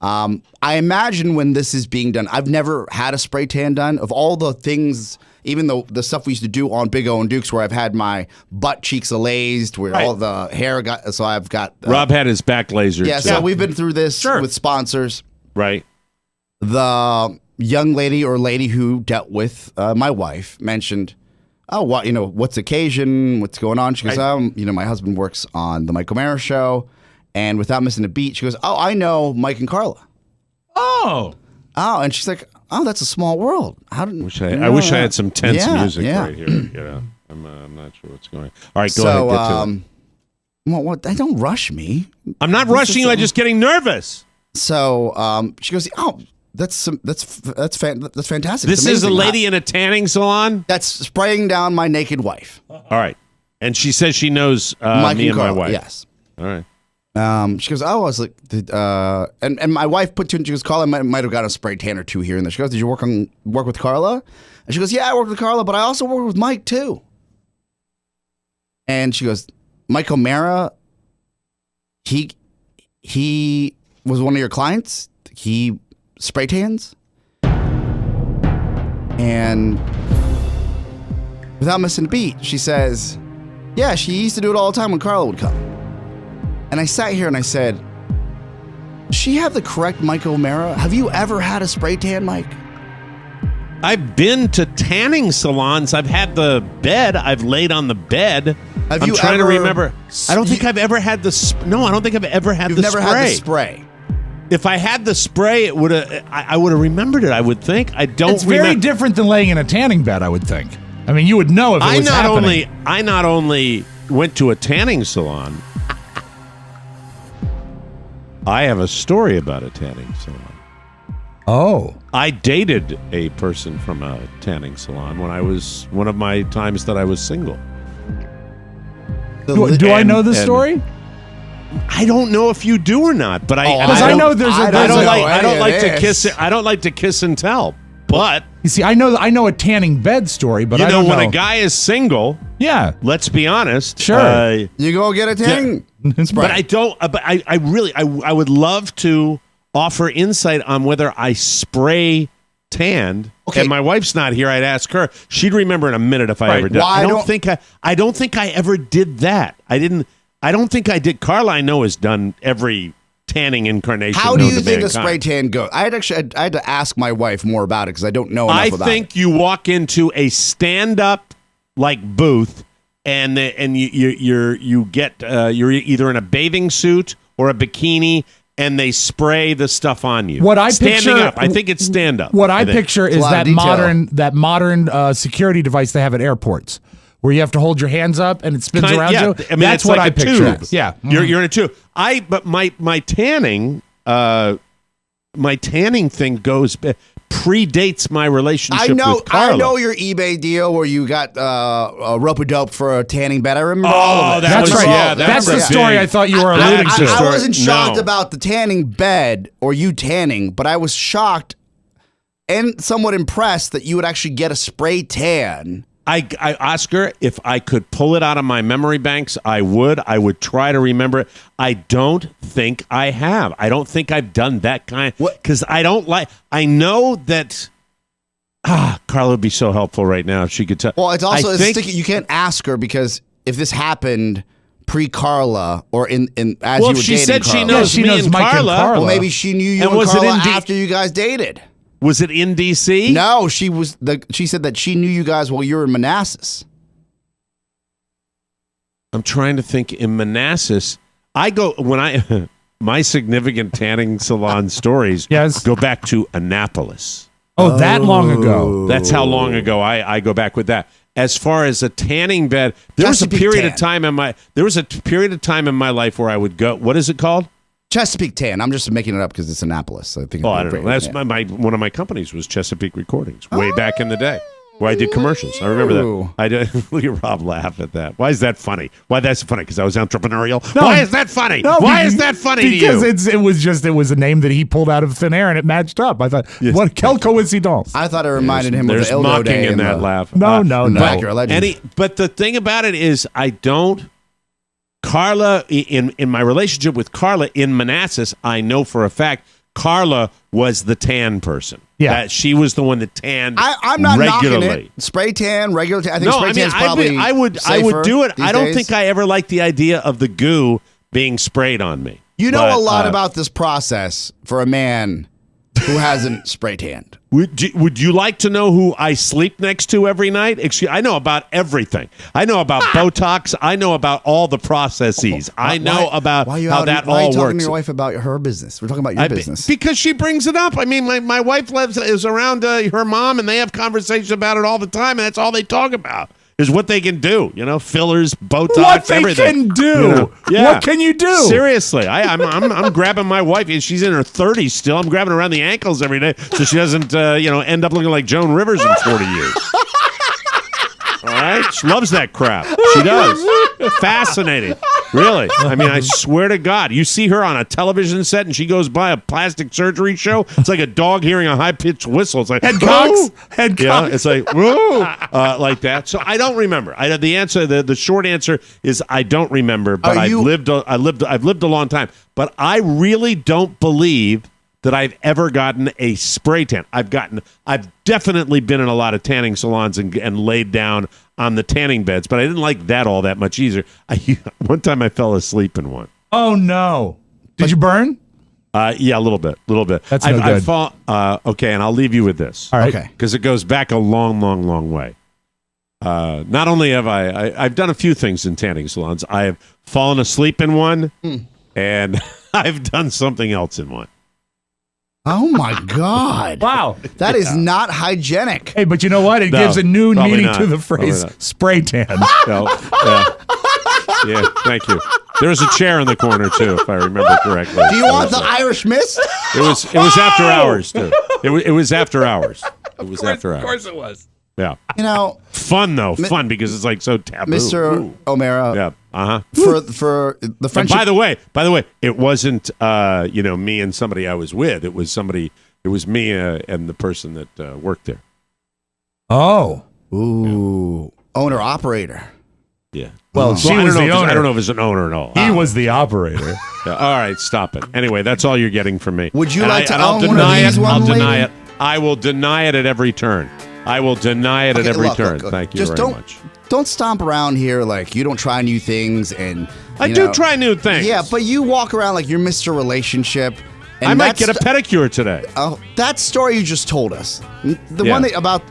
I imagine when this is being done, I've never had a spray tan done. Of all the things, even though the stuff we used to do on Big O and Dukes, where I've had my butt cheeks lazed, where all the hair got, so I've got.
Rob had his back lasered.
Yeah, so we've been through this with sponsors.
Right.
the young lady or lady who dealt with my wife mentioned, oh, what's the occasion? What's going on? She goes, my husband works on the Mike O'Mara show. And without missing a beat, she goes, oh, I know Mike and Carla.
Oh,
and she's like, oh, that's a small world.
I wish I had some tense music right here. I'm not sure what's going on. All right, go ahead. Get to it.
Don't rush me.
I'm not rushing you. I'm just getting nervous.
So she goes, oh, that's fantastic.
This is a lady in a tanning salon
that's spraying down my naked wife.
All right, and she says she knows me and my wife.
Yes.
All right.
She goes, oh, I was like, and my wife put two and she goes, Carla might have got a spray tan or two here and there. She goes, did you work with Carla? And she goes, yeah, I worked with Carla, but I also worked with Mike too. And she goes, Mike O'Mara, he was one of your clients. He spray tans. And without missing a beat, she says, yeah, she used to do it all the time when Carla would come. And I sat here and I said, does she have the correct Mike O'Mara? Have you ever had a spray tan, Mike?
I've been to tanning salons. I've had the bed. I've laid on the bed. I'm trying to remember. I don't think I've ever had the No, I don't think I've ever had the spray.
You've never had the spray.
If I had the spray, it would have. I would have remembered it. I would think. I don't.
It's very different than laying in a tanning bed. I would think. I mean, you would know if it was happening.
I not only went to a tanning salon. I have a story about a tanning salon.
Oh.
I dated a person from a tanning salon when I was one of my times that I was single.
Do I know the story?
I don't know if you do or not, but
I know there's
I don't like to kiss. I don't like to kiss and tell. But
you see, I know a tanning bed story, but
I don't know when a guy is single.
Yeah,
let's be honest.
Sure,
you go get a tanning.
But I don't. But I really would love to offer insight on whether I spray tanned. Okay. And my wife's not here. I'd ask her. She'd remember in a minute if I ever did. I don't think I ever did that. I don't think I did. Carla, I know, has done every tanning incarnation.
How do you think a spray tan goes? I had to ask my wife more about it because I don't know enough about it.
I think you walk into a stand-up booth, and you get you're either in a bathing suit or a bikini, and they spray the stuff on you. Standing up. I think it's stand up.
What I picture is that modern security device they have at airports, where you have to hold your hands up and it spins around you.
I mean,
that's what I picture.
Yeah, you're in a tube. But my tanning thing predates my relationship with Carla.
I know your eBay deal where you got a rope-a-dope for a tanning bed. I remember all of it.
That's right. Yeah, that's the story I thought you were alluding to.
I wasn't shocked about the tanning bed or you tanning, but I was shocked and somewhat impressed that you would actually get a spray tan.
I Oscar, if I could pull it out of my memory banks, I would. I would try to remember it. I don't think I have. I don't think I've done that kind. Because I don't like. I know that. Carla would be so helpful right now if she could tell.
Well, it's also sticky. You can't ask her because if this happened pre-Carla or as you were dating Carla.
Well, she said she knows me and Carla.
Well, maybe she knew you and Carla after you guys dated.
Was it in D.C.?
No, she said that she knew you guys while you were in Manassas.
I'm trying to think. In Manassas, my significant tanning salon stories go back to Annapolis.
Oh, that long ago.
That's how long ago I go back with that. As far as a tanning bed, there was a period of time in my life where I would go. What is it called?
Chesapeake Tan. I'm just making it up because it's Annapolis. I think.
I don't know. That's one of my companies was Chesapeake Recordings way back in the day, where I did commercials. I remember that. I did. Look at Rob laugh at that. Why is that funny? Why that's funny? Because I was entrepreneurial. Why is that funny? Why is that funny to you?
Because it was a name that he pulled out of thin air and it matched up. I thought, what quelle coincidence?
I thought it reminded him of the Ildo
mocking
Day
in that laugh.
No.
But the thing about it is, I don't. Carla, in my relationship with Carla in Manassas, I know for a fact Carla was the tan person.
Yeah,
she was the one that tanned.
I'm not
regularly.
Knocking it. Spray tan, regular tan. I think spray tan is probably
I would do it. I don't think I ever liked the idea of the goo being sprayed on me.
You know a lot about this process for a man who hasn't spray tanned.
Would you like to know who I sleep next to every night? I know about everything. I know about Botox. I know about all the processes. I know about how that all works. Why are you
talking to your wife about her business? We're talking about your business.
Because she brings it up. I mean, my wife is around her mom, and they have conversations about it all the time, and that's all they talk about. Is what they can do, fillers, Botox, everything.
What they can do. What can you do?
Seriously, I'm grabbing my wife. She's in her 30s still. I'm grabbing her around the ankles every day so she doesn't, end up looking like Joan Rivers in 40 years. All right? She loves that crap. She does. Fascinating. Really. I mean, I swear to God, you see her on a television set and she goes by a plastic surgery show. It's like a dog hearing a high-pitched whistle. It's like,
head cocks. Head cocks.
Yeah, it's like, whoa, like that. So I don't remember. The short answer is I don't remember, but I've lived a long time. But I really don't believe that I've ever gotten a spray tan. I've definitely been in a lot of tanning salons and laid down on the tanning beds, but I didn't like that all that much either. One time I fell asleep in one.
Oh no! Did you burn?
Yeah, a little bit.
That's no good.
Okay, and I'll leave you with this.
All right.
Okay.
Because it goes back a long, long, long way. Not only have I've done a few things in tanning salons. I have fallen asleep in one, and I've done something else in one.
Oh my God!
Wow,
that is not hygienic.
Hey, but you know what? It gives a new meaning to the phrase "spray tan."
Yeah, thank you. There was a chair in the corner too, if I remember correctly.
Do you want the Irish Mist?
It was after hours too. It was after hours. Of
course it was.
Yeah.
Fun
though. Fun because it's like so taboo.
Mr. O'Mara.
Yeah. Uh-huh.
For the friendship.
And by the way, it wasn't me and somebody I was with. It was me and the person that worked there.
Oh.
Ooh. Yeah. Owner operator.
Yeah.
Well, she was the owner.
I don't know if it's an owner at all.
He was the operator.
Yeah, all right, stop it. Anyway, that's all you're getting from me.
Would you like to
I'll
own
deny
one of these
it.
I'll
deny it. I will deny it at every turn. I will deny it at every turn.
Look.
Thank you
Just
very much.
Don't stomp around here like you don't try new things. And
I do try new things.
Yeah, but you walk around like you're Mr. Relationship. And
I might get a pedicure today.
Oh, that story you just told us. The one about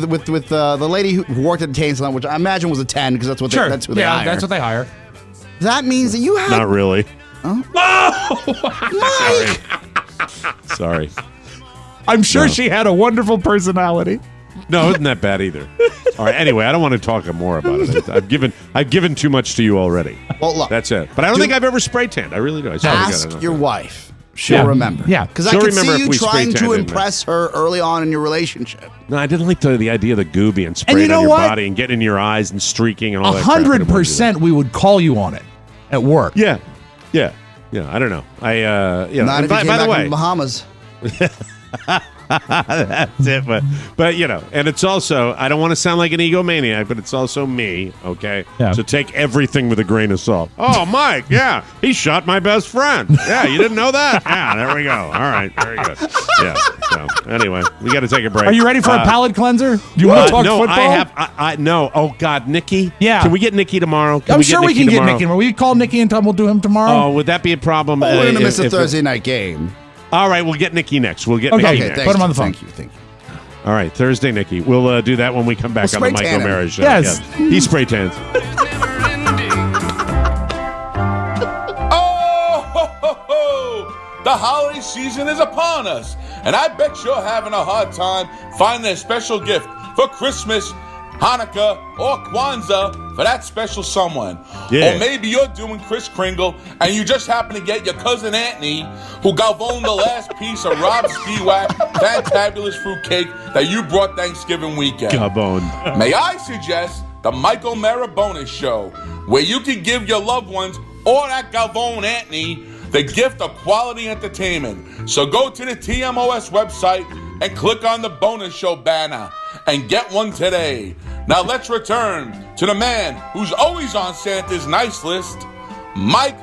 with the lady who worked at the tanning salon, which I imagine was a 10 because that's what that's who they hire.
That's what they hire.
That means that you have
Not really.
Oh,
Mike! Sorry.
I'm sure she had a wonderful personality.
No, it wasn't that bad either. All right. Anyway, I don't want to talk more about it. I've given too much to you already.
Well, look,
that's it. But I don't think I've ever spray tanned. I really do.
Ask your wife. She'll remember.
Yeah,
because I could see you trying to impress her early on in your relationship.
No, I didn't like the idea of the goo being sprayed on your body and getting in your eyes and streaking and all that.
100% we would call you on it at work.
Yeah. I don't know.
Not if you came back from the Bahamas.
That's it, but and it's also, I don't want to sound like an egomaniac, but it's also me, okay?
Yeah.
So take everything with a grain of salt. Oh, Mike, yeah, he shot my best friend. Yeah, you didn't know that? Yeah, there we go. All right, very good. Yeah. So anyway, we got to take a break.
Are you ready for a palate cleanser? Do you want to talk football?
No. Oh God, Nicky.
Yeah.
Can we get Nicky tomorrow?
I'm sure we can get Nicky tomorrow. We call Nicky and tell him we'll do him tomorrow.
Oh, would that be a problem?
We're gonna miss a Thursday night game.
All right, we'll get Nicky next. Nicky next.
Put him on the phone.
Thank you.
All right, Thursday, Nicky. We'll do that when we come back on the Mike O'Mara show.
Yes.
He spray tans.
Oh, ho, ho, ho. The holiday season is upon us, and I bet you're having a hard time finding a special gift for Christmas, Hanukkah, or Kwanzaa for that special someone.
Yeah.
Or maybe you're doing Kris Kringle and you just happen to get your cousin Anthony, who galvaned the last piece of Rob Skiwak fantabulous fruitcake that you brought Thanksgiving weekend.
Gabon.
May I suggest the Mike O'Mara Bonus Show, where you can give your loved ones or that galvan Anthony the gift of quality entertainment. So go to the TMOS website and click on the Bonus Show banner and get one today. Now let's return to the man who's always on Santa's nice list, Mike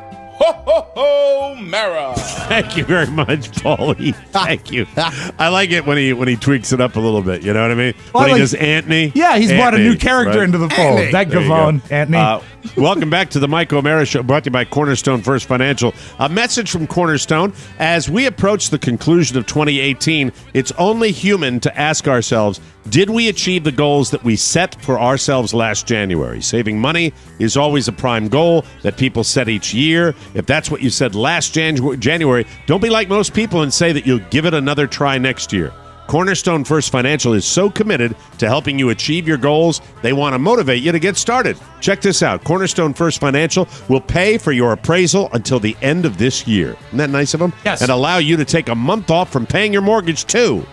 O'Mara.
Thank you very much, Paulie. Thank you. I like it when he tweaks it up a little bit. You know what I mean? When he does Anthony.
Yeah, he's brought a new character into the fold.
Anthony.
That Gavone, Anthony.
Welcome back to the Mike O'Mara Show, brought to you by Cornerstone First Financial. A message from Cornerstone. As we approach the conclusion of 2018, it's only human to ask ourselves, did we achieve the goals that we set for ourselves last January? Saving money is always a prime goal that people set each year. If that's what you said last January, don't be like most people and say that you'll give it another try next year. Cornerstone First Financial is so committed to helping you achieve your goals, they want to motivate you to get started. Check this out. Cornerstone First Financial will pay for your appraisal until the end of this year. Isn't that nice of them?
Yes.
And allow you to take a month off from paying your mortgage, too.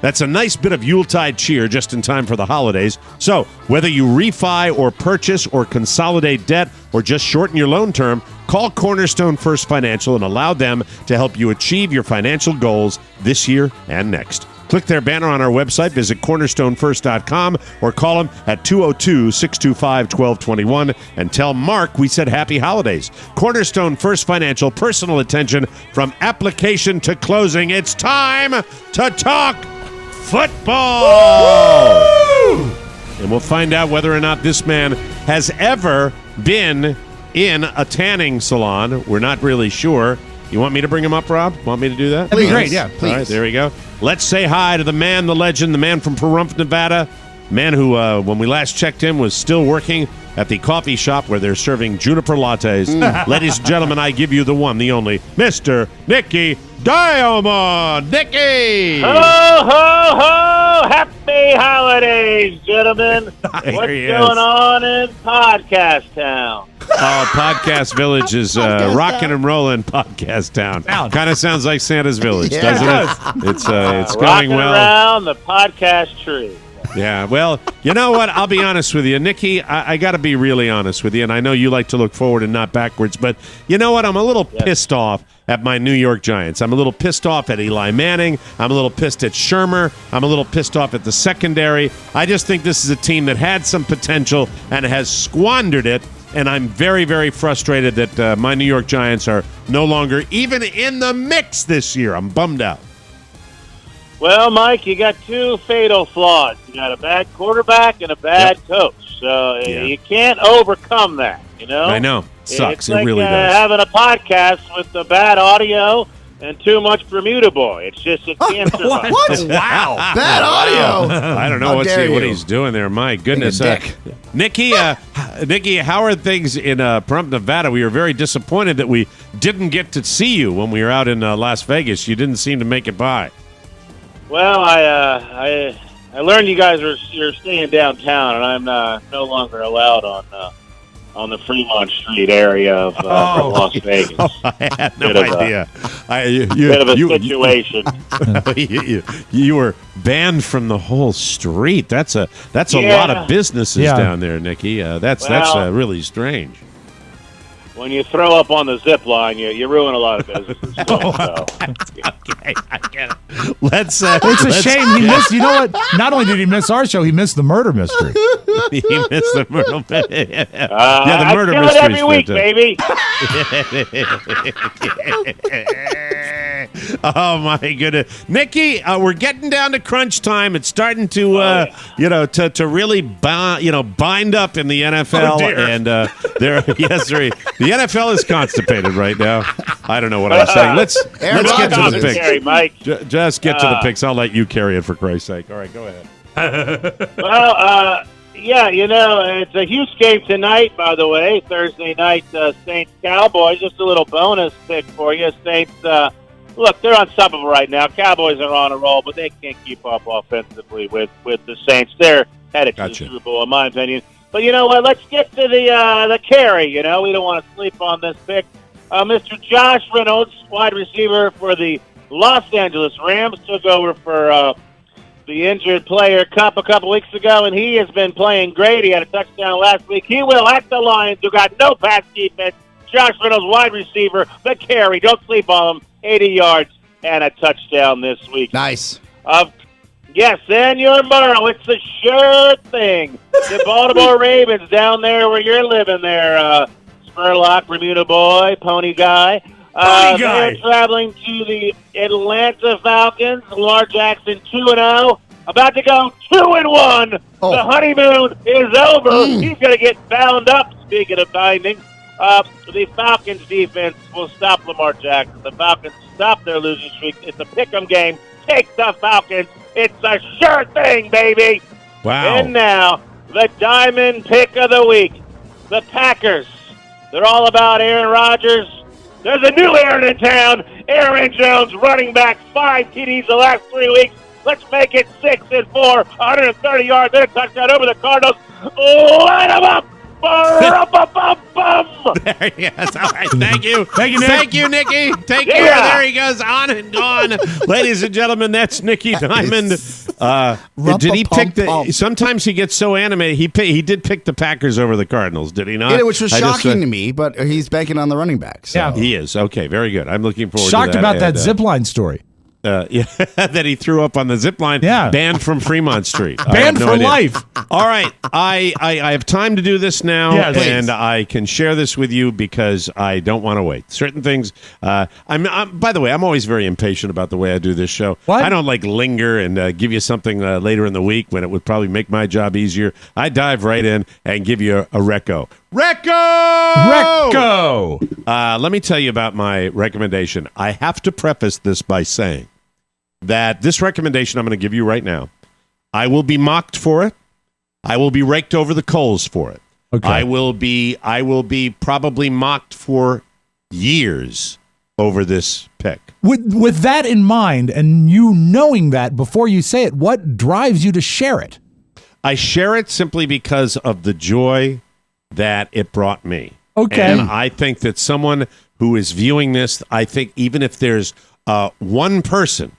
That's a nice bit of Yuletide cheer just in time for the holidays. So, whether you refi or purchase or consolidate debt or just shorten your loan term, call Cornerstone First Financial and allow them to help you achieve your financial goals this year and next. Click their banner on our website, visit cornerstonefirst.com, or call them at 202-625-1221 and tell Mark we said happy holidays. Cornerstone First Financial, personal attention from application to closing. It's time to talk football! Woo! And we'll find out whether or not this man has ever been in a tanning salon. We're not really sure. You want me to bring him up, Rob? Want me to do that?
That'd be great, yeah.
Please. All right, there we go. Let's say hi to the man, the legend, the man from Pahrump, Nevada. Man who, when we last checked him, was still working at the coffee shop where they're serving juniper lattes. Ladies and gentlemen, I give you the one, the only, Mr. Nicky Diamond. Nicky!
Ho, ho, ho! Happy holidays, gentlemen. What's going on in Podcast Town?
Oh, Podcast Village is rocking and rolling Podcast Town. Kind of sounds like Santa's Village, doesn't it? It's going well.
Around the podcast tree.
Yeah, well, you know what? I'll be honest with you. Nikki, I got to be really honest with you, and I know you like to look forward and not backwards, but you know what? I'm a little pissed off at my New York Giants. I'm a little pissed off at Eli Manning. I'm a little pissed at Shermer. I'm a little pissed off at the secondary. I just think this is a team that had some potential and has squandered it, and I'm very, very frustrated that my New York Giants are no longer even in the mix this year. I'm bummed out.
Well, Mike, you got two fatal flaws. You got a bad quarterback and a bad coach. So you can't overcome that, you know?
I know. Sucks.
It's like,
it really does.
Having a podcast with the bad audio and too much Bermuda Boy. It's just a cancer.
What? Wow. Bad audio.
I don't know what he's doing there. My goodness. Nikki, how are things in Pahrump, Nevada? We were very disappointed that we didn't get to see you when we were out in Las Vegas. You didn't seem to make it by.
Well, I learned you guys you're staying downtown, and I'm no longer allowed on the Fremont Street area of Las Vegas.
Oh, I had no idea.
Bit of a situation.
You were banned from the whole street. That's a lot of businesses down there, Nikki. That's really strange.
When you throw up on the zip line, you ruin a lot of businesses.
Okay, I get it. It's
a shame he missed. You know what? Not only did he miss our show, he missed the murder mystery.
He missed the murder mystery. The murder
mystery. I do it every week, baby.
Oh my goodness, Nikki, we're getting down to crunch time. It's starting to, to really bind up in the NFL, and the NFL is constipated right now. I don't know what I'm saying. Let's get to the picks.
Mike.
Just get to the picks. I'll let you carry it for Christ's sake. All right, go ahead.
Well, it's a huge game tonight, by the way. Thursday night, Saints-Cowboys. Just a little bonus pick for you. Saints, look, they're unstoppable right now. Cowboys are on a roll, but they can't keep up offensively with the Saints. They're headed to the Super Bowl, in my opinion. But you know what? Let's get to the carry. We don't want to sleep on this pick. Mr. Josh Reynolds, wide receiver for the Los Angeles Rams, took over for the injured player Cup a couple weeks ago, and he has been playing great. He had a touchdown last week. He will at the Lions, who got no pass defense. Josh Reynolds, wide receiver, the carry. Don't sleep on him. 80 yards and a touchdown this week.
Nice.
Yes, and your Burrow. It's a sure thing. The Baltimore Ravens down there where you're living there, Spurlock, Bermuda Boy, Pony Guy. They're traveling to the Atlanta Falcons. Lamar Jackson 2-0. About to go 2-1. The honeymoon is over. He's going to get bound up speaking of timing, the Falcons defense will stop Lamar Jackson. The Falcons stop their losing streak. It's a pick'em game. Take the Falcons. It's a sure thing, baby.
Wow.
And now, the Diamond Pick of the Week. The Packers. They're all about Aaron Rodgers. There's a new Aaron in town. Aaron Jones, running back, 5 TDs the last 3 weeks. Let's make it 6 and 4, 130 yards, and a touchdown over the Cardinals. Light them up!
There he is. All right. Thank you.
Thank you, Nick.
Thank you, Nicky. Take care. There he goes. On and gone. Ladies and gentlemen, that's Nicky Diamond. Did he pick the... Sometimes he gets so animated. He did pick the Packers over the Cardinals, did he not?
Yeah, which was shocking to me, but he's banking on the running back. So.
Yeah, he is. Okay, very good. I'm looking forward
Shocked
to that.
Shocked about that zipline story.
Yeah, that he threw up on the zip line.
Yeah.
Banned from Fremont Street.
Banned for life.
All right. I have time to do this now, and I can share this with you because I don't want to wait. Certain things, I'm by the way, I'm always very impatient about the way I do this show.
What?
I don't like linger and give you something later in the week when it would probably make my job easier. I dive right in and give you a reco.
Recco!
Let me tell you about my recommendation. I have to preface this by saying that this recommendation I'm going to give you right now, I will be mocked for it. I will be raked over the coals for it.
Okay.
I will be probably mocked for years over this pick.
With that in mind, and you knowing that before you say it, what drives you to share it?
I share it simply because of the joy that it brought me.
Okay.
And I think that someone who is viewing this, I think even if there's one person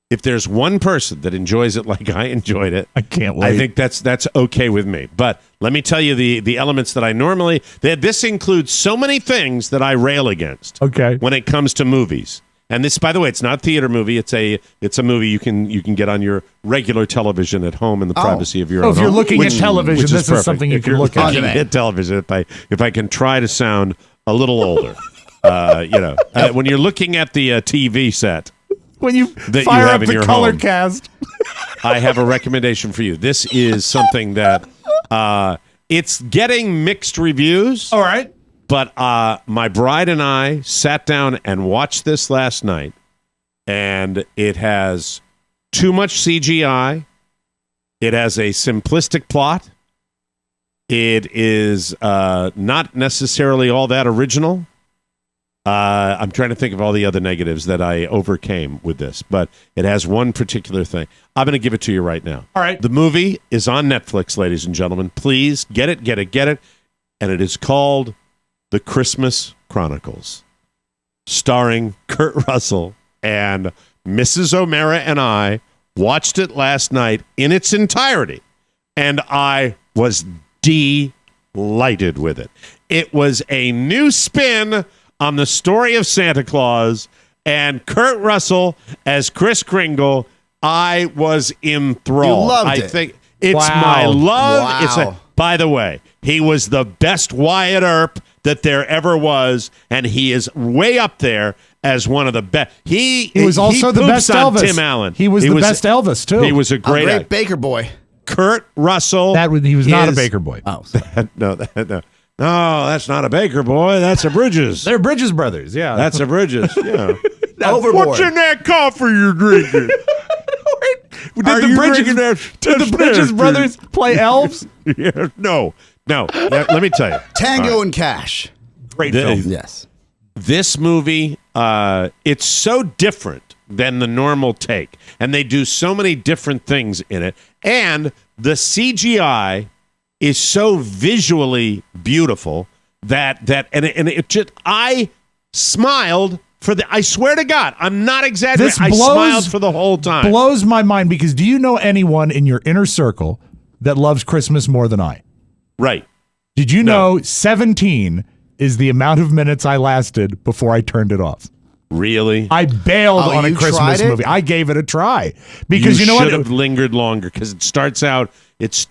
that enjoys it like I enjoyed it,
I can't wait.
I think that's okay with me. But let me tell you the elements that I normally... This includes so many things that I rail against.
Okay.
When it comes to movies. And this, by the way, it's not a theater movie. It's a movie you can get on your regular television at home in the privacy of your own home.
If you're looking at television, this is something you can look at.
At television, if I can try to sound a little older, when you're looking at the TV set,
when you fire up the color cast,
I have a recommendation for you. This is something that it's getting mixed reviews.
All right.
But my bride and I sat down and watched this last night, and it has too much CGI. It has a simplistic plot. It is not necessarily all that original. I'm trying to think of all the other negatives that I overcame with this, but it has one particular thing. I'm going to give it to you right now.
All right.
The movie is on Netflix, ladies and gentlemen. Please get it. And it is called The Christmas Chronicles, starring Kurt Russell. And Mrs. O'Mara and I watched it last night in its entirety, and I was delighted with it. It was a new spin on the story of Santa Claus, and Kurt Russell as Kris Kringle. I was enthralled.
You loved
I
it.
think it's my love.
Wow.
By the way, he was the best Wyatt Earp that there ever was, and he is way up there as one of the best. He
was also the best Elvis.
Tim Allen.
He was the best Elvis too.
He was a great
Baker boy.
Kurt Russell.
He was not a Baker boy.
Oh, sorry.
No, that's not a Baker boy. That's a Bridges.
They're Bridges brothers. Yeah,
That's a Bridges. Yeah.
Overboard.
What's in that coffee you're drinking?
Did the Bridges brothers play elves?
Yeah, no. Let me tell you.
Tango and Cash.
Great film.
Yes.
This movie, it's so different than the normal take, and they do so many different things in it, and the CGI is so visually beautiful that it just, I smiled I swear to God, I'm not exaggerating. I smiled for the whole time.
Blows my mind, because do you know anyone in your inner circle that loves Christmas more than I?
Right.
Did you know 17 is the amount of minutes I lasted before I turned it off?
Really?
I bailed on a Christmas movie. I gave it a try because you know what?
You should have lingered longer, because it starts out
There's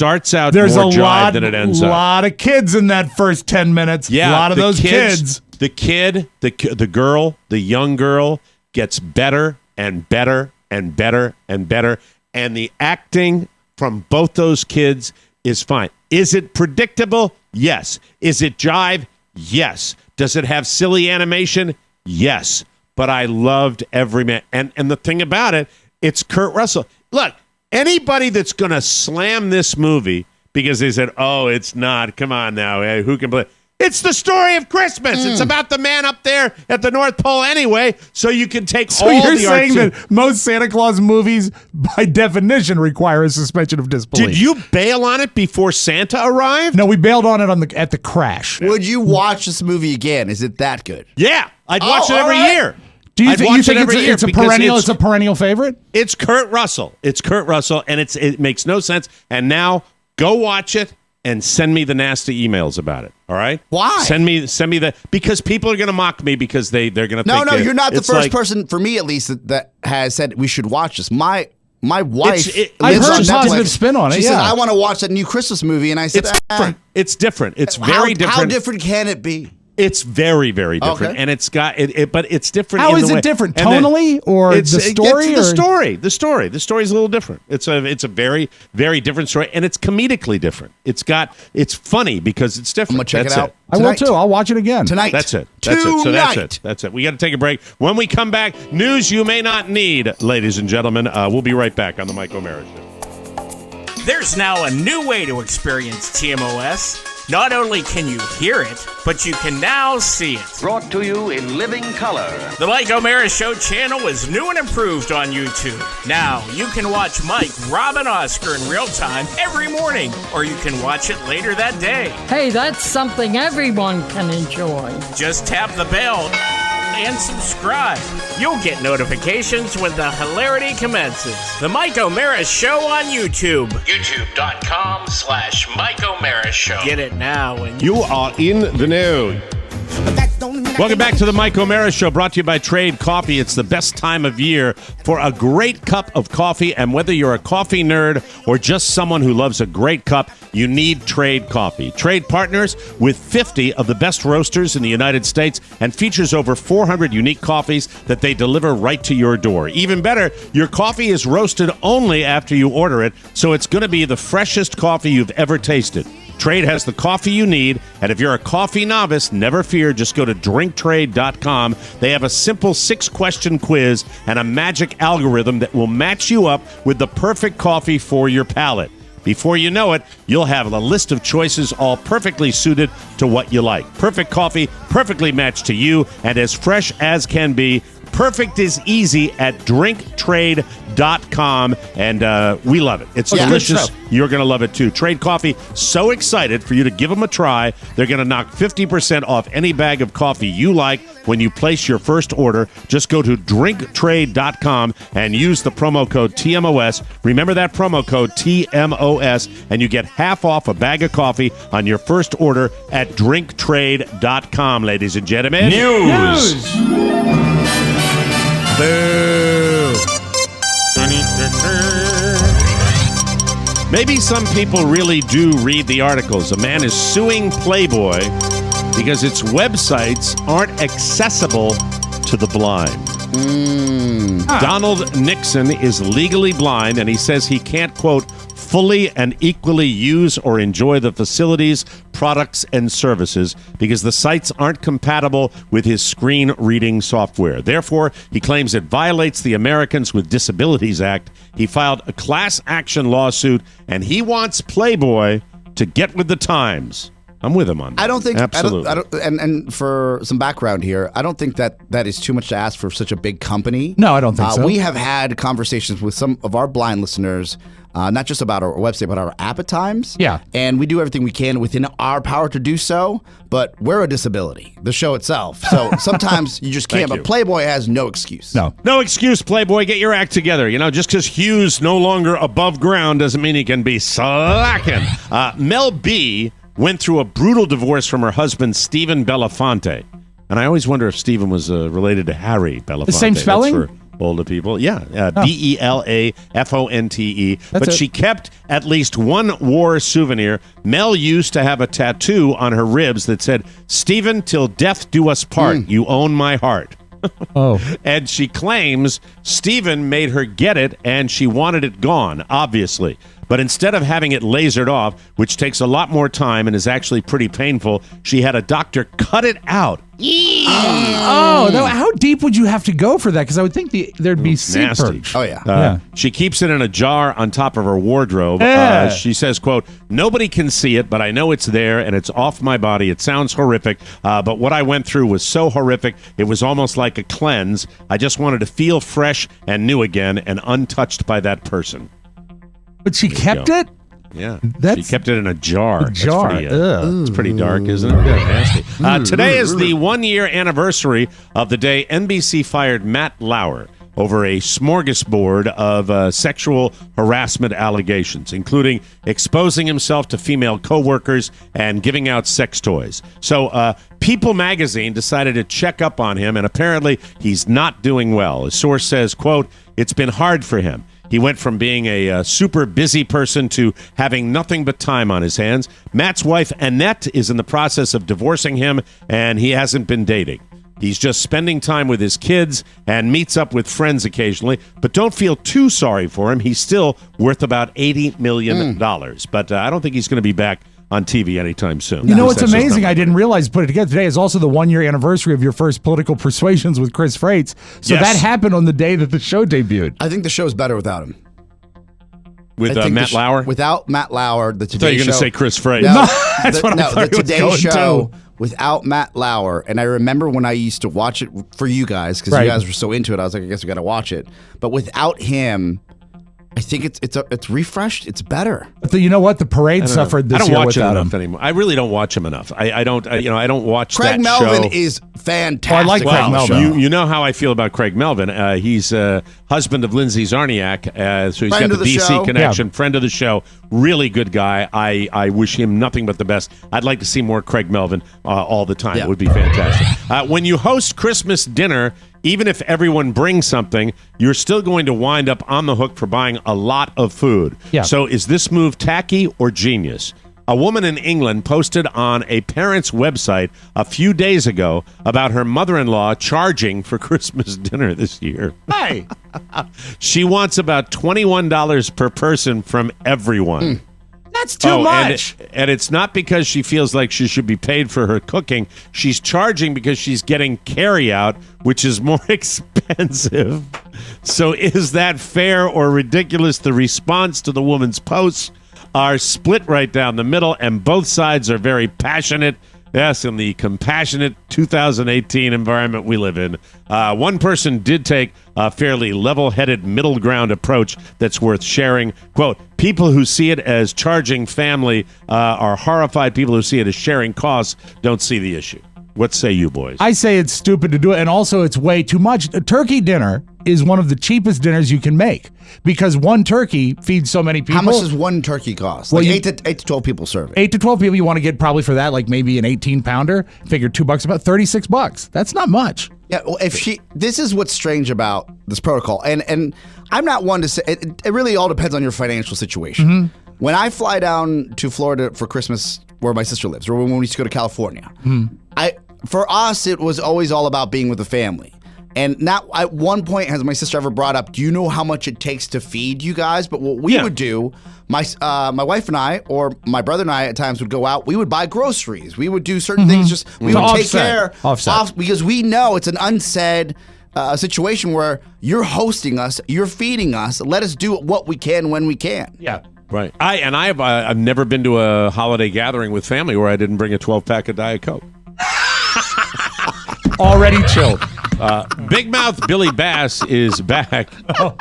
more
a
jive
lot,
than it ends up.
lot of kids in that first 10 minutes.
Yeah,
a lot of those kids.
The girl, the young girl gets better and better and better and better, and the acting from both those kids is fine. Is it predictable? Yes. Is it jive? Yes. Does it have silly animation? Yes. But I loved every minute. And the thing about it, it's Kurt Russell. Look, anybody that's going to slam this movie because they said, oh, it's not. Come on now. Who can play? It's the story of Christmas. It's about the man up there at the North Pole anyway, so you can take all the
you're saying that most Santa Claus movies, by definition, require a suspension of disbelief.
Did you bail on it before Santa arrived?
No, we bailed on it at the crash.
Would you watch this movie again? Is it that good?
Yeah, I'd watch it every year.
Do you think it's a perennial? It's a perennial favorite.
It's Kurt Russell. It's Kurt Russell, and it makes no sense. And now go watch it and send me the nasty emails about it. All right?
Why?
Send me the because people are going to mock me because they're going to.
No,
think
you're not the first person, for me at least, that has said we should watch this. My wife,
I've heard a positive spin on it.
She said, I want to watch that new Christmas movie, and I said,
it's different. It's different. It's very different.
How different can it be?
It's very, very different, and it's got it. But it's different.
How is it different? Tonally, or the story?
The story. The story is a little different. It's a very, very different story, and it's comedically different. It's funny because it's different.
I'm gonna check it out.
I will too. I'll watch it again
tonight.
That's it. So that's it. We got to take a break. When we come back, news you may not need, ladies and gentlemen. We'll be right back on the Mike O'Mara Show.
There's now a new way to experience TMOS. Not only can you hear it, but you can now see it.
Brought to you in living color.
The Mike O'Mara Show channel is new and improved on YouTube. Now, you can watch Mike, Rob, and Oscar in real time every morning, or you can watch it later that day.
Hey, that's something everyone can enjoy.
Just tap the bell and subscribe. You'll get notifications when the hilarity commences. The Mike O'Mara Show on YouTube. YouTube.com/Mike O'Mara Show. Get it now. And
you are in the know. Welcome back to the Mike O'Mara Show, brought to you by Trade Coffee. It's the best time of year for a great cup of coffee, and whether you're a coffee nerd or just someone who loves a great cup, you need Trade Coffee. Trade partners with 50 of the best roasters in the United States and features over 400 unique coffees that they deliver right to your door. Even better, your coffee is roasted only after you order it, so it's going to be the freshest coffee you've ever tasted. Trade has the coffee you need, and if you're a coffee novice, never fear, just go to drinktrade.com. They have a simple 6-question quiz and a magic algorithm that will match you up with the perfect coffee for your palate. Before you know it, you'll have a list of choices all perfectly suited to what you like. Perfect coffee, perfectly matched to you, and as fresh as can be. Perfect is easy at drinktrade.com, and we love it. It's delicious. You're going to love it, too. Trade Coffee, so excited for you to give them a try. They're going to knock 50% off any bag of coffee you like when you place your first order. Just go to drinktrade.com and use the promo code TMOS. Remember that promo code TMOS, and you get half off a bag of coffee on your first order at drinktrade.com, ladies and gentlemen.
News.
Boo. Maybe some people really do read the articles. A man is suing Playboy because its websites aren't accessible to the blind. Donald Nixon is legally blind, and he says he can't, quote, fully and equally use or enjoy the facilities, products, and services because the sites aren't compatible with his screen reading software. Therefore, he claims it violates the Americans with Disabilities Act. He filed a class action lawsuit, and he wants Playboy to get with the times. I'm with him on that.
I don't think,
absolutely.
And for some background here, I don't think that is too much to ask for such a big company.
No, I don't think so.
We have had conversations with some of our blind listeners, not just about our website, but our app at times.
Yeah.
And we do everything we can within our power to do so, but we're a disability, the show itself. So sometimes you just can't, but Playboy has no excuse.
No excuse, Playboy. Get your act together. You know, just because Hugh's no longer above ground doesn't mean he can be slacking. Mel B went through a brutal divorce from her husband, Stephen Belafonte. And I always wonder if Stephen was related to Harry Belafonte.
The same spelling?
That's for older people. Yeah, Belafonte. But she kept at least one war souvenir. Mel used to have a tattoo on her ribs that said, "Stephen, till death do us part. You own my heart." And she claims Stephen made her get it, and she wanted it gone, obviously. but instead of having it lasered off, which takes a lot more time and is actually pretty painful, she had a doctor cut it out.
Oh, no, how deep would you have to go for that? Because I would think there'd be sea perch.
Oh, yeah.
She keeps it in a jar on top of her wardrobe. She says, quote, "Nobody can see it, but I know it's there, and it's off my body. It sounds horrific, but what I went through was so horrific, it was almost like a cleanse. I just wanted to feel fresh and new again and untouched by that person."
But she kept it?
Yeah, she kept it in a jar. It's pretty dark, isn't it? Nasty. Today is the 1-year anniversary of the day NBC fired Matt Lauer over a smorgasbord of sexual harassment allegations, including exposing himself to female coworkers and giving out sex toys. So People magazine decided to check up on him, and apparently he's not doing well. A source says, quote, "It's been hard for him. He went from being a super busy person to having nothing but time on his hands. Matt's wife, Annette, is in the process of divorcing him, and he hasn't been dating. He's just spending time with his kids and meets up with friends occasionally. But don't feel too sorry for him. He's still worth about $80 million. But I don't think he's going to be back on TV anytime soon.
You know what's amazing? I didn't realize put it together today is also the 1-year anniversary of your first Political Persuasions with Chris Freites. So that happened on the day that the show debuted.
I think the show's better without him.
With Matt Lauer?
Without Matt Lauer, the Today Show.
I thought you were going to say Chris Freites.
No,
that's what I thought
the Today Show
to.
Without Matt Lauer. And I remember when I used to watch it for you guys, because you guys were so into it, I was like, I guess we got to watch it. But without him, I think it's refreshed. It's better.
But you know what? The parade suffered this year without him.
I don't watch him enough anymore. I really don't watch him enough. I don't watch
Craig
that
Melvin
show.
is fantastic.
I like Craig Melvin.
You know how I feel about Craig Melvin. He's husband of Lindsay Zarniak, so he's got the DC connection. Friend of the show. Really good guy. I wish him nothing but the best. I'd like to see more Craig Melvin all the time. It would be fantastic. When you host Christmas dinner, even if everyone brings something, you're still going to wind up on the hook for buying a lot of food.
Yeah.
So is this move tacky or genius? A woman in England posted on a parent's website a few days ago about her mother-in-law charging for Christmas dinner this year.
Hey!
She wants about $21 per person from everyone.
That's too much.
And it's not because she feels like she should be paid for her cooking. She's charging because she's getting carry-out, which is more expensive. So is that fair or ridiculous? The response to the woman's posts are split right down the middle, and both sides are very passionate. Yes, in the compassionate 2018 environment we live in. One person did take a fairly level-headed middle ground approach that's worth sharing. Quote, "People who see it as charging family are horrified. People who see it as sharing costs don't see the issue." What say you, boys?
I say it's stupid to do it, and also it's way too much. A turkey dinner is one of the cheapest dinners you can make because one turkey feeds so many people.
How much does one turkey cost? Well, like 8 to 12 people serve it.
8 to 12 people you want to get probably for that, like maybe an 18-pounder. Figure $2 about $36. That's not much.
Yeah, well, this is what's strange about this protocol, and I'm not one to say it really all depends on your financial situation.
Mm-hmm.
When I fly down to Florida for Christmas, where my sister lives, or when we used to go to California, for us it was always all about being with the family. And not at one point has my sister ever brought up, do you know how much it takes to feed you guys? But what we would do, my wife and I, or my brother and I at times would go out, we would buy groceries. We would do certain things, we would take care off, because we know it's an unsaid situation where you're hosting us, you're feeding us, let us do what we can when we can.
Yeah. Right. I've never been to a holiday gathering with family where I didn't bring a 12-pack of Diet Coke.
Already chilled.
Big Mouth Billy Bass is back,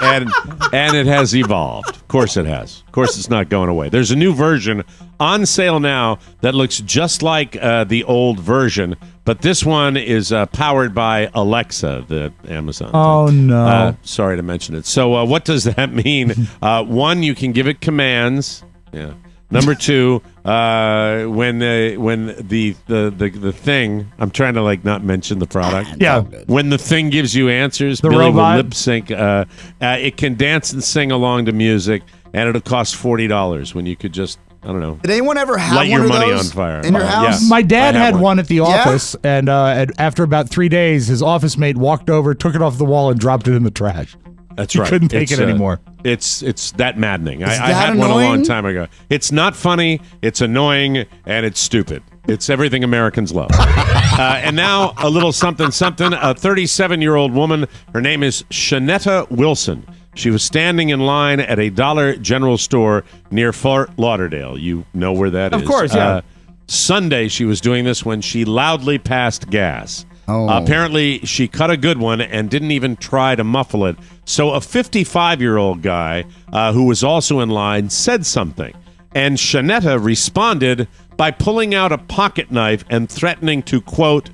and it has evolved. Of course it has. Of course it's not going away. There's a new version on sale now that looks just like the old version, but this one is powered by Alexa, the Amazon thing.
Oh, no.
Sorry to mention it. So what does that mean? One, you can give it commands. Yeah. Number two, when the thing, I'm trying to not mention the product.
Yeah.
When the thing gives you answers,
the
Billy
robot
will lip sync. It can dance and sing along to music, and it'll cost $40 when you could just, I don't know.
Did anyone ever have
light
one
your
of
money
those
on fire
in your house?
Yeah.
My dad had one at the
Yeah?
office, and after about 3 days, his office mate walked over, took it off the wall, and dropped it in the trash.
That's
you
right.
couldn't take it anymore.
It's that maddening. I
that
had one a long
annoying?
time ago. It's not funny. It's annoying, and it's stupid. It's everything Americans love. And now a little something. A 37-year-old woman. Her name is Shanetta Wilson. She was standing in line at a Dollar General store near Fort Lauderdale. You know where that is.
Of course, yeah.
Sunday, she was doing this when she loudly passed gas. Apparently, she cut a good one and didn't even try to muffle it. So a 55-year-old guy who was also in line said something. And Shanetta responded by pulling out a pocket knife and threatening to, quote,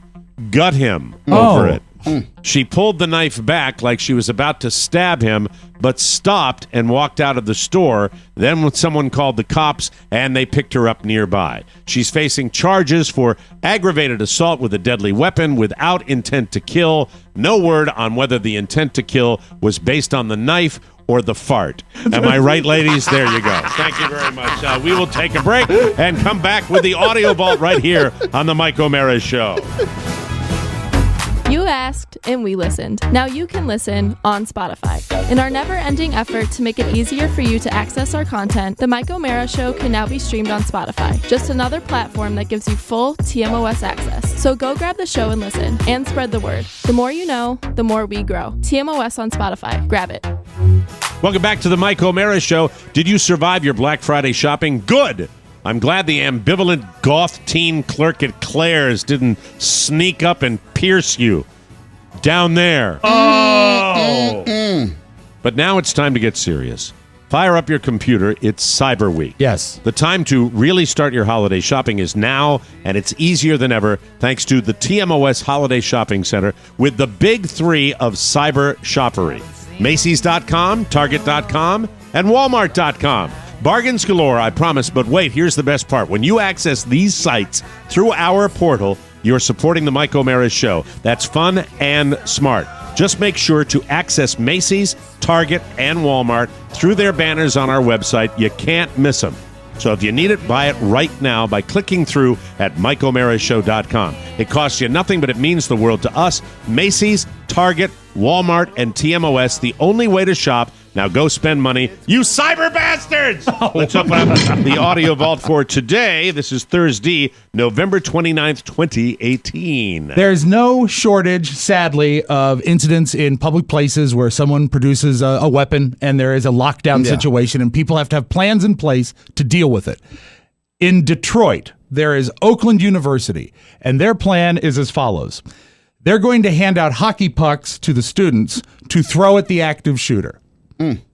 gut him over it. She pulled the knife back like she was about to stab him, but stopped and walked out of the store. Then when someone called the cops, and they picked her up nearby. She's facing charges for aggravated assault with a deadly weapon without intent to kill. No word on whether the intent to kill was based on the knife or the fart. Am I right, ladies? There you go. Thank you very much. We will take a break and come back with the audio vault right here on the Mike O'Mara Show.
You asked, and we listened. Now you can listen on Spotify. In our never-ending effort to make it easier for you to access our content, The Mike O'Mara Show can now be streamed on Spotify. Just another platform that gives you full TMOS access. So go grab the show and listen, and spread the word. The more you know, the more we grow. TMOS on Spotify. Grab it.
Welcome back to The Mike O'Mara Show. Did you survive your Black Friday shopping? Good! I'm glad the ambivalent goth teen clerk at Claire's didn't sneak up and pierce you down there. Oh! But now it's time to get serious. Fire up your computer. It's Cyber Week.
Yes.
The time to really start your holiday shopping is now, and it's easier than ever thanks to the TMOS Holiday Shopping Center with the big three of cyber shoppery. Macy's.com, Target.com, and Walmart.com. Bargains galore, I promise, but wait, here's the best part. When you access these sites through our portal, you're supporting the Mike O'Mara Show. That's fun and smart. Just make sure to access Macy's, Target, and Walmart through their banners on our website. You can't miss them. So if you need it, buy it right now by clicking through at MikeO'MaraShow.com. It costs you nothing, but it means the world to us. Macy's, Target, Walmart, and TMOS, the only way to shop. Now go spend money, you cyber bastards! Let's open up the audio vault for today. This is Thursday, November 29th, 2018.
There's no shortage, sadly, of incidents in public places where someone produces a weapon and there is a lockdown situation and people have to have plans in place to deal with it. In Detroit, there is Oakland University, and their plan is as follows. They're going to hand out hockey pucks to the students to throw at the active shooter.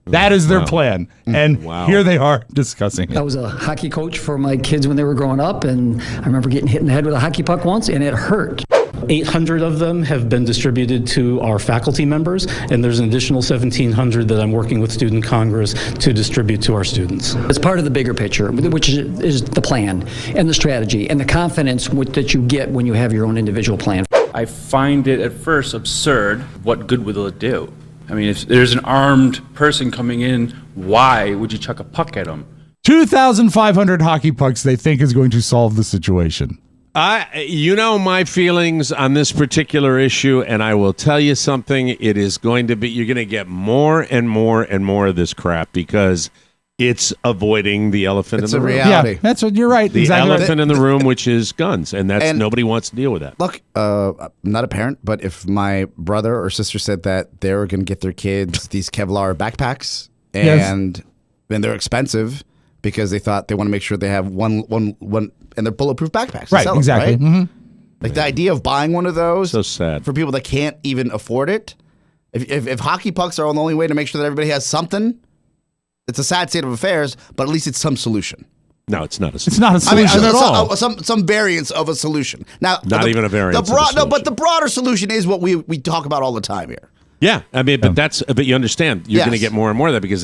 That is their plan. And here they are discussing it.
I was a hockey coach for my kids when they were growing up, and I remember getting hit in the head with a hockey puck once, and it hurt.
800 of them have been distributed to our faculty members, and there's an additional 1,700 that I'm working with Student Congress to distribute to our students.
It's part of the bigger picture, which is the plan and the strategy and the confidence that you get when you have your own individual plan.
I find it at first absurd. What good will it do? I mean, if there's an armed person coming in, why would you chuck a puck at them?
2,500 hockey pucks they think is going to solve the situation.
You know my feelings on this particular issue, and I will tell you something. It is going to be, you're going to get more and more and more of this crap because it's avoiding the elephant in the room.
It's a reality.
Yeah, that's what you're right.
The
exactly
elephant in the room, which is guns, and nobody wants to deal with that.
Look, I'm not a parent, but if my brother or sister said that they were going to get their kids these Kevlar backpacks, and then they're expensive because they thought they want to make sure they have one, and they're bulletproof backpacks.
Right, exactly.
Right?
Mm-hmm.
Like the idea of buying one of those,
so sad
for people that can't even afford it. If hockey pucks are the only way to make sure that everybody has something. It's a sad state of affairs, but at least it's some solution.
No, it's not a solution.
It's not a solution at all.
Some variance of a solution. Now,
not even a variance of a solution.
No, but the broader solution is what we talk about all the time here.
Yeah, I mean, but you understand, you're going to get more and more of that because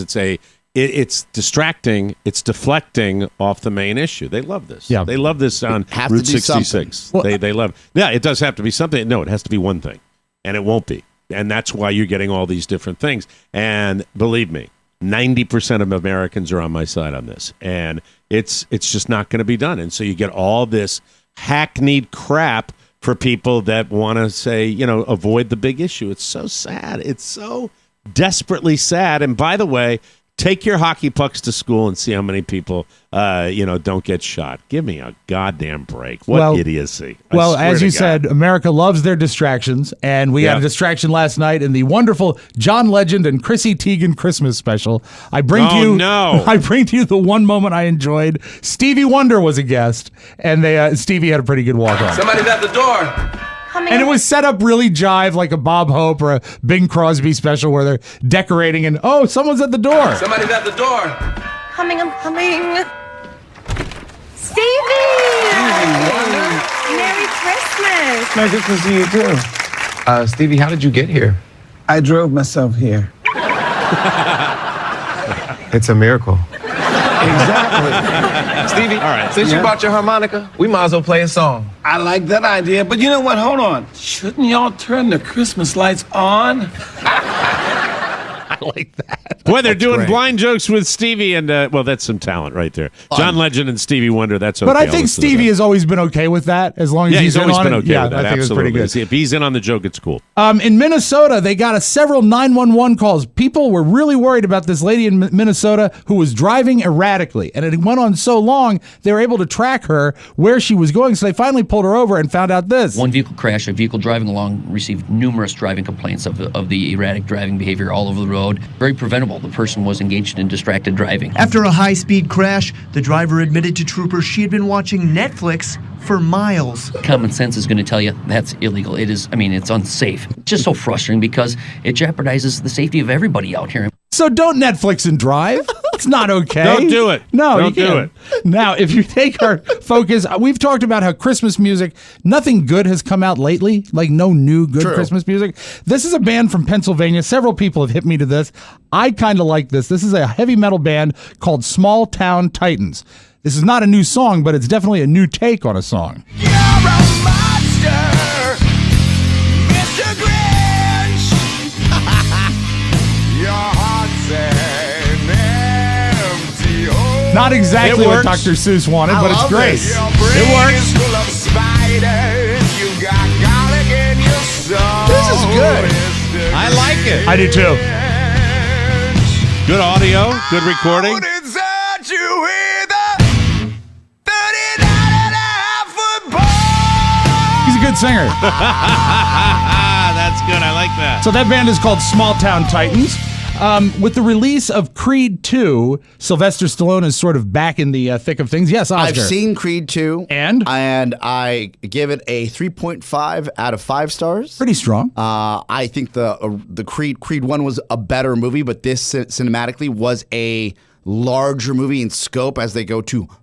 it's distracting, it's deflecting off the main issue. They love this. Yeah. They love this on Route 66. They love. Yeah, it does have to be something. No, it has to be one thing, and it won't be. And that's why you're getting all these different things. And believe me, 90% of Americans are on my side on this, and it's just not going to be done. And so you get all this hackneyed crap for people that want to say, avoid the big issue. It's so sad. It's so desperately sad. And by the way, take your hockey pucks to school and see how many people, don't get shot. Give me a goddamn break. What idiocy.
Well, as you said, America loves their distractions, and we had a distraction last night in the wonderful John Legend and Chrissy Teigen Christmas special. I bring to you the one moment I enjoyed. Stevie Wonder was a guest, and Stevie had a pretty good walk-on.
Somebody's at the door.
And it was set up really jive like a Bob Hope or a Bing Crosby special where they're decorating and, someone's at the door.
Somebody's at the door.
I'm coming. Stevie! Merry Christmas!
Merry Christmas to you, too. Stevie, how did you get here? I drove myself here. It's a miracle. Exactly. Stevie, all right, since you brought your harmonica, we might as well play a song. I like that idea, but you know what? Hold on. Shouldn't y'all turn the Christmas lights on?
I like that.
Boy, they're doing blind jokes with Stevie, and that's some talent right there. John Legend and Stevie Wonder. That's okay.
But I think Stevie has always been okay with that, as long as he's
always
in
been
on
okay
it.
with that.
I think it's pretty good.
If he's in on the joke, it's cool.
In Minnesota, they got several 911 calls. People were really worried about this lady in Minnesota who was driving erratically, and it went on so long they were able to track her where she was going. So they finally pulled her over and found out this.
One vehicle crash, a vehicle driving along received numerous driving complaints of the erratic driving behavior all over the road. Very preventable. The person was engaged in distracted driving.
After a high-speed crash, the driver admitted to troopers she had been watching Netflix for miles.
Common sense is going to tell you that's illegal. It's unsafe. It's just so frustrating because it jeopardizes the safety of everybody out here.
So don't Netflix and drive. It's not okay.
Don't do it.
No,
don't do it.
Now, if you take our focus, we've talked about how Christmas music, nothing good has come out lately, like no new good Christmas music. This is a band from Pennsylvania. Several people have hit me to this. I kind of like this. This is a heavy metal band called Small Town Titans. This is not a new song, but it's definitely a new take on a song.
You're a monster, Mr. Grinch. Your heart's an empty hole.
Not exactly what Dr. Seuss wanted, but it's great.
It works. Full of spiders. You got garlic in your soul.
This is good.
I like it.
I do too.
Good audio, good recording.
He's a good singer.
That's good. I like that.
So that band is called Small Town Titans. With the release of Creed 2, Sylvester Stallone is sort of back in the thick of things. Yes, Oscar.
I've seen Creed 2.
And
I give it a 3.5 out of 5 stars.
Pretty strong.
I think the Creed 1 was a better movie, but this cinematically was a larger movie in scope as they go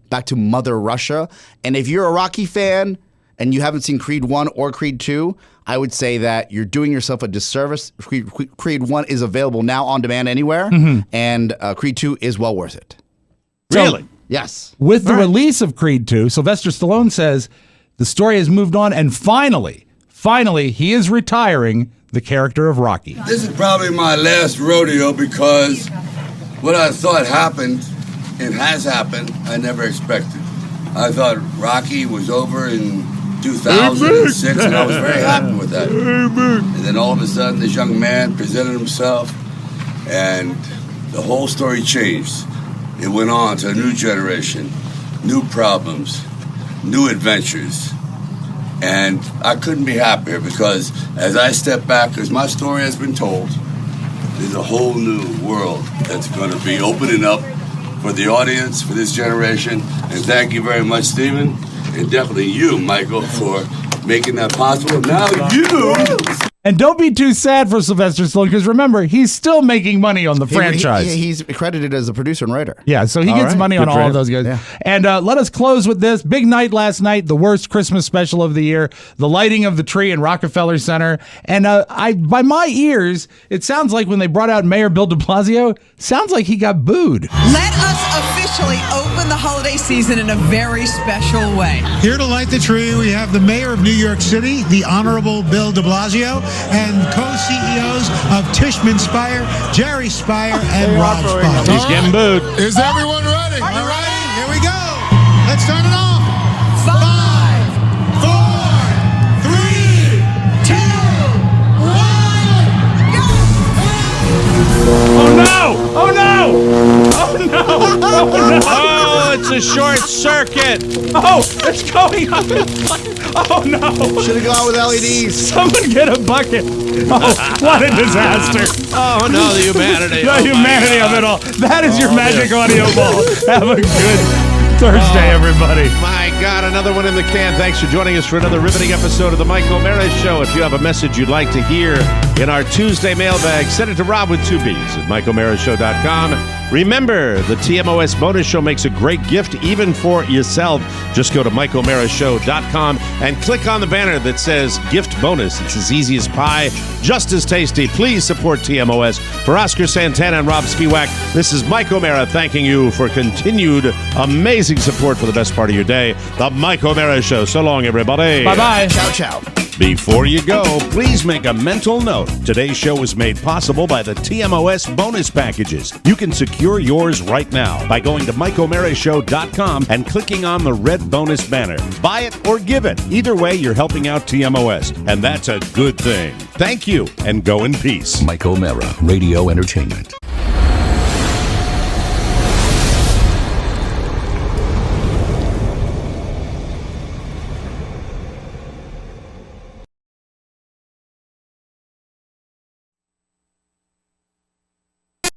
back to Mother Russia. And if you're a Rocky fan and you haven't seen Creed 1 or Creed 2, I would say that you're doing yourself a disservice. Creed 1 is available now on demand anywhere, and Creed 2 is well worth it.
Really?
Yes.
With the release of Creed 2, Sylvester Stallone says the story has moved on, and finally, he is retiring the character of Rocky.
This is probably my last rodeo because what I thought happened, and has happened, I never expected. I thought Rocky was over in 2006, and I was very happy with that. And then all of a sudden, this young man presented himself, and the whole story changed. It went on to a new generation, new problems, new adventures. And I couldn't be happier because as I step back, as my story has been told, there's a whole new world that's going to be opening up for the audience, for this generation. And thank you very much, Stephen, and definitely you, Michael, for making that possible. Now you...
And don't be too sad for Sylvester Stallone, because remember, he's still making money on the franchise.
He's credited as a producer and writer.
Yeah, so he gets money on all of those guys. Yeah. And let us close with this. Big night last night, the worst Christmas special of the year, the lighting of the tree in Rockefeller Center. And by my ears, it sounds like when they brought out Mayor Bill de Blasio, sounds like he got booed.
Let us officially open the holiday season in a very special way.
Here to light the tree, we have the mayor of New York City, the Honorable Bill de Blasio, and co-CEOs of Tishman Speyer, Jerry Speyer, and Rob Speyer.
He's getting booed.
Is everyone ready? All right, here we go. Let's start it off. 5, 4, 3, 2, 1, go!
short circuit.
Oh, it's going up. Oh, no.
Should have gone with LEDs.
Someone get a bucket. Oh, what a disaster.
Oh, no, the humanity.
The humanity of it all. That is your magic audio ball. Have a good Thursday, everybody.
My God, another one in the can. Thanks for joining us for another riveting episode of the Mike O'Meara Show. If you have a message you'd like to hear in our Tuesday mailbag, send it to Rob with 2 B's at MikeO'MearaShow.com. Remember, the TMOS bonus show makes a great gift even for yourself. Just go to MikeO'MearaShow.com and click on the banner that says gift bonus. It's as easy as pie, just as tasty. Please support TMOS. For Oscar Santana and Rob Spiewak, this is Mike O'Meara thanking you for continued amazing support for the best part of your day. The Mike O'Meara Show. So long, everybody.
Bye-bye.
Ciao, ciao.
Before you go, please make a mental note. Today's show was made possible by the TMOS bonus packages. You can secure yours right now by going to MikeO'MearaShow.com and clicking on the red bonus banner. Buy it or give it. Either way, you're helping out TMOS, and that's a good thing. Thank you, and go in peace.
Mike O'Meara, Radio Entertainment.